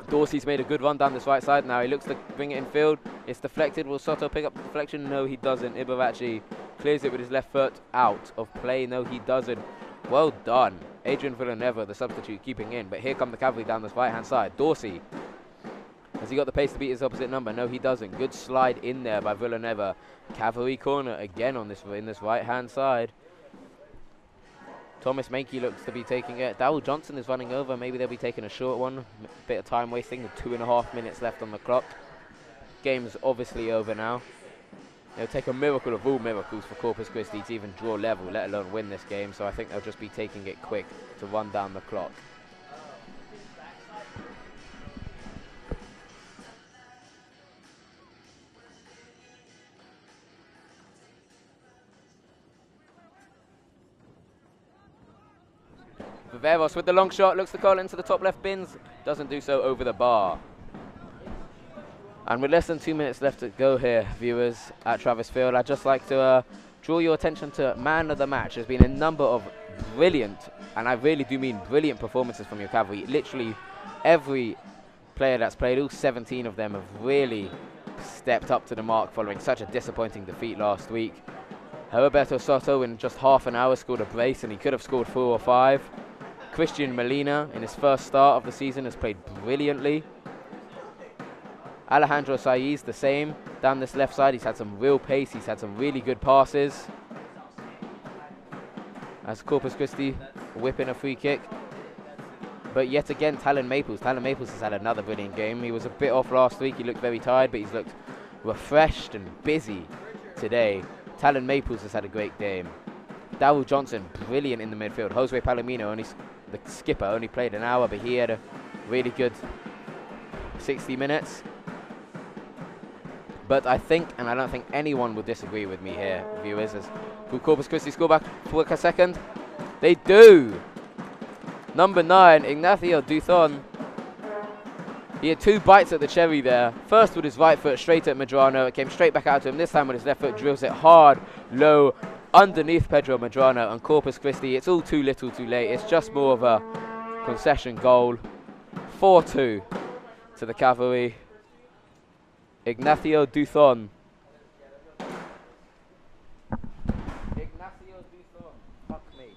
Dorsey's made a good run down this right side now. He looks to bring it in field. It's deflected. Will Soto pick up the deflection? No, he doesn't. Ibaracci clears it with his left foot. Out of play. No, he doesn't. Well done. Adrian Villanueva, the substitute, keeping in. But here come the Cavalry down this right-hand side. Dorsey. Has he got the pace to beat his opposite number? No, he doesn't. Good slide in there by Villanueva. Cavalry corner again on this in this right-hand side. Thomas Menke looks to be taking it. Darryl Johnson is running over. Maybe they'll be taking a short one. Bit of time wasting with 2.5 minutes left on the clock. Game's obviously over now. It'll take a miracle of all miracles for Corpus Christi to even draw level, let alone win this game. So I think they'll just be taking it quick to run down the clock. Viveros with the long shot, looks to curl into the top left bins, doesn't do so over the bar. And with less than 2 minutes left to go here, viewers, at Travis Field, I'd just like to draw your attention to man of the match. There's been a number of brilliant, and I really do mean brilliant performances from your Cavalry. Literally every player that's played, all 17 of them, have really stepped up to the mark following such a disappointing defeat last week. Roberto Soto in just half an hour scored a brace, and he could have scored 4 or 5. Christian Molina, in his first start of the season, has played brilliantly. Alejandro Saiz, the same. Down this left side, he's had some real pace. He's had some really good passes. As Corpus Christi whipping a free kick. But yet again, Talon Maples. Talon Maples has had another brilliant game. He was a bit off last week. He looked very tired, but he's looked refreshed and busy today. Talon Maples has had a great game. Darryl Johnson, brilliant in the midfield. Josue Palomino, the skipper, only played an hour, but he had a really good 60 minutes. But I think, and I don't think anyone would disagree with me here, viewers, as will Corpus Christi score back for a second? They do! Number 9, Ignacio Duzon. He had 2 bites at the cherry there. First with his right foot straight at Medrano. It came straight back out to him. This time with his left foot, drills it hard, low, underneath Pedro Medrano. And Corpus Christi, it's all too little too late. It's just more of a concession goal. 4-2 to the Cavalry. Ignacio Duzon. Ignacio Duzon. Fuck me.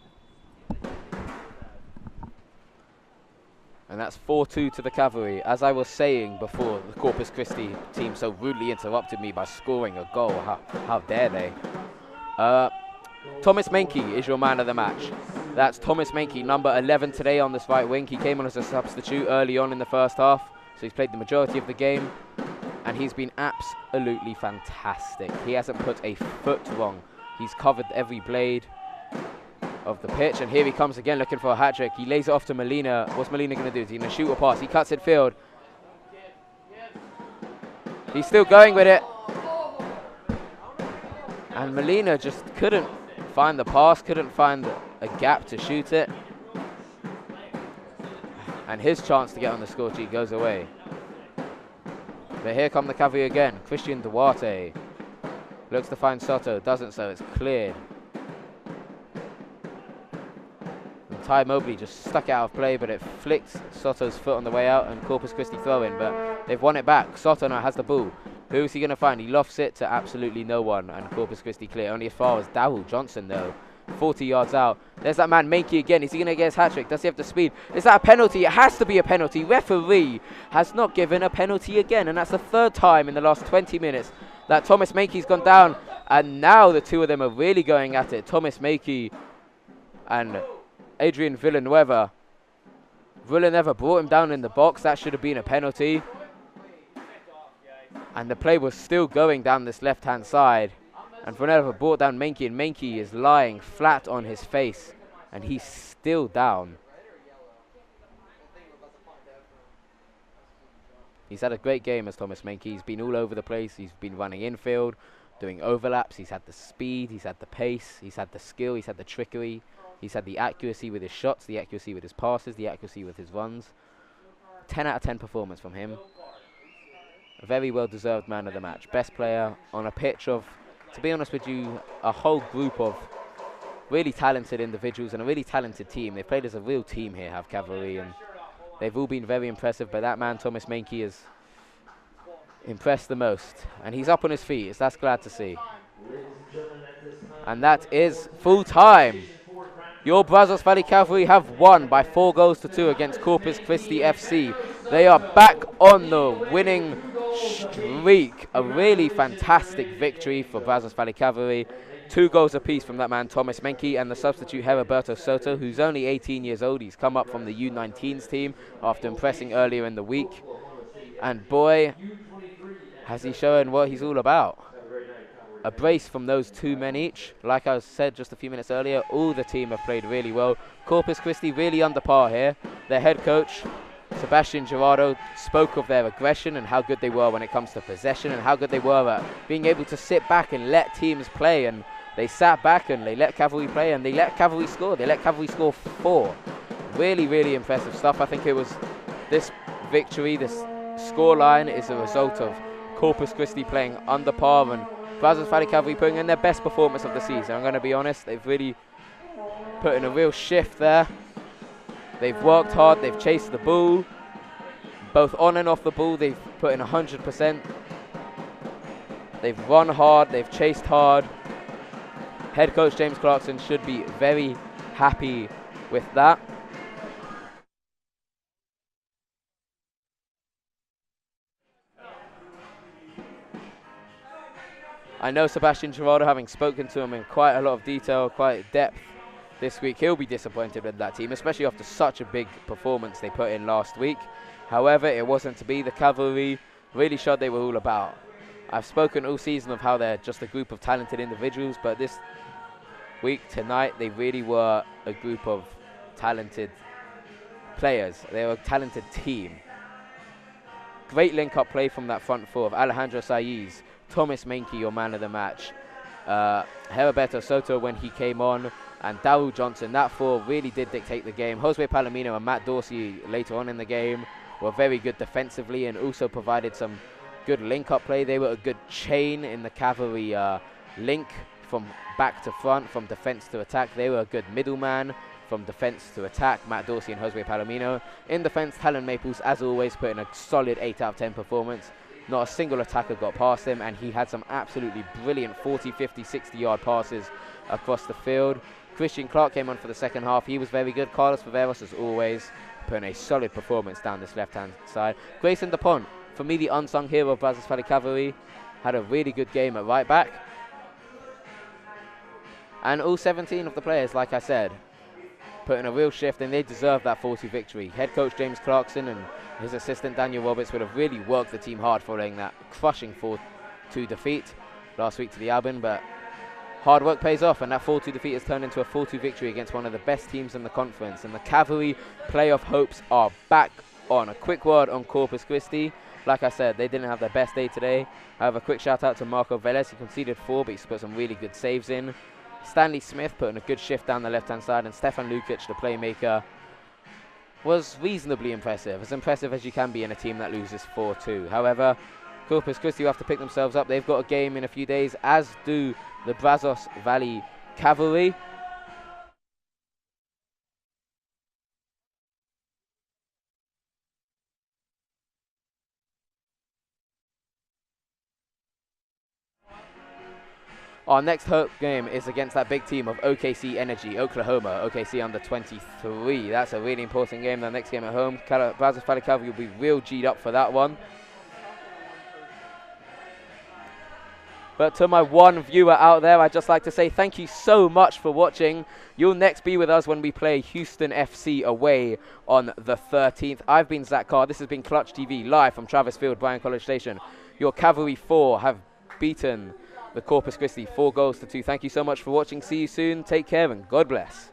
And that's 4-2 to the Cavalry. As I was saying before, the Corpus Christi team so rudely interrupted me by scoring a goal. How dare they? Thomas Menke is your man of the match. That's Thomas Menke, number 11 today on this right wing. He came on as a substitute early on in the first half, so he's played the majority of the game, and he's been absolutely fantastic. He hasn't put a foot wrong. He's covered every blade of the pitch, and here he comes again looking for a hat-trick. He lays it off to Molina. What's Molina going to do? Is he going to shoot or pass? He cuts it field. He's still going with it. And Molina just couldn't find the pass, couldn't find a gap to shoot it. And his chance to get on the score sheet goes away. But here come the Cavalry again. Christian Duarte. Looks to find Soto, doesn't so, it's cleared. And Ty Mobley just stuck it out of play, but it flicked Soto's foot on the way out, and Corpus Christi throw in, but they've won it back. Soto now has the ball. Who's he going to find? He lofts it to absolutely no one, and Corpus Christi clear. Only as far as Darryl Johnson, though. 40 yards out. There's that man, Mankey again. Is he going to get his hat-trick? Does he have the speed? Is that a penalty? It has to be a penalty. Referee has not given a penalty again, and that's the third time in the last 20 minutes that Thomas Mankey's gone down, and now the two of them are really going at it. Thomas Mankey and Adrian Villanueva. Villanueva brought him down in the box. That should have been a penalty. And the play was still going down this left-hand side. And Villanueva brought down Mankey, and Mankey is lying flat on his face. And he's still down. He's had a great game as Thomas Mankey. He's been all over the place. He's been running infield, doing overlaps. He's had the speed, he's had the pace, he's had the skill, he's had the trickery. He's had the accuracy with his shots, the accuracy with his passes, the accuracy with his runs. 10 out of 10 performance from him. A very well-deserved man of the match. Best player on a pitch of, to be honest with you, a whole group of really talented individuals and a really talented team. They've played as a real team here, have Cavalry, and they've all been very impressive, but that man, Thomas Mankey, has impressed the most. And he's up on his feet, that's glad to see. And that is full time. Your Brazos Valley Cavalry have won by 4 goals to 2 against Corpus Christi FC. They are back on the winning streak. A really fantastic victory for Brazos Valley Cavalry. 2 goals apiece from that man, Thomas Mankey, and the substitute, Heriberto Soto, who's only 18 years old. He's come up from the U19s team after impressing earlier in the week. And boy, has he shown what he's all about. A brace from those 2 men each. Like I said just a few minutes earlier, all the team have played really well. Corpus Christi really under par here. Their head coach, Sebastian Gerardo, spoke of their aggression and how good they were when it comes to possession and how good they were at being able to sit back and let teams play. And they sat back and they let Cavalry play and they let Cavalry score. They let Cavalry score 4. Really, really impressive stuff. I think it was this victory, this scoreline is a result of Corpus Christi playing under par and Brazos Valley Cavalry putting in their best performance of the season. I'm going to be honest, they've really put in a real shift there. They've worked hard, they've chased the ball. Both on and off the ball, they've put in 100%. They've run hard, they've chased hard. Head coach James Clarkson should be very happy with that. I know Sebastian Gerardo, having spoken to him in quite a lot of detail, quite depth this week, he'll be disappointed with that team, especially after such a big performance they put in last week. However, it wasn't to be. The Cavalry really showed they were all about. I've spoken all season of how they're just a group of talented individuals, but this week, tonight, they really were a group of talented players. They were a talented team. Great link-up play from that front four of Alejandro Saiz, Thomas Mankey, your man of the match, Heriberto Soto when he came on, and Darryl Johnson. That 4 really did dictate the game. Jose Palomino and Matt Dorsey later on in the game were very good defensively and also provided some good link-up play. They were a good chain in the Cavalry link from back to front, from defense to attack. They were a good middleman from defense to attack, Matt Dorsey and Jose Palomino. In defense, Talon Maples, as always, put in a solid 8 out of 10 performance. Not a single attacker got past him, and he had some absolutely brilliant 40, 50, 60-yard passes across the field. Christian Clark came on for the second half. He was very good. Carlos Viveros, as always, put in a solid performance down this left-hand side. Grayson DuPont, for me, the unsung hero of Brazos Valley Cavalry, had a really good game at right back. And all 17 of the players, like I said, put in a real shift, and they deserve that 40 victory. Head coach James Clarkson and his assistant Daniel Roberts would have really worked the team hard following that crushing 4-2 defeat last week to the Albion, but hard work pays off, and that 4-2 defeat has turned into a 4-2 victory against one of the best teams in the conference, and the Cavalry playoff hopes are back on. A quick word on Corpus Christi. Like I said, they didn't have their best day today. I have a quick shout out to Marco Velez. He conceded 4, but he's put some really good saves in. Stanley Smith putting a good shift down the left-hand side, and Stefan Lukic, the playmaker, was reasonably impressive. As impressive as you can be in a team that loses 4-2. However, Corpus Christi will have to pick themselves up. They've got a game in a few days, as do the Brazos Valley Cavalry. Our next hope game is against that big team of OKC Energy, Oklahoma, OKC under 23. That's a really important game. The next game at home, Brazos Valley Cavalry will be real G'd up for that one. But to my one viewer out there, I'd just like to say thank you so much for watching. You'll next be with us when we play Houston FC away on the 13th. I've been Zach Carr. This has been Clutch TV live from Travis Field, Bryan College Station. Your Cavalry 4 have beaten the Corpus Christi 4 goals to 2. Thank you so much for watching. See you soon. Take care and God bless.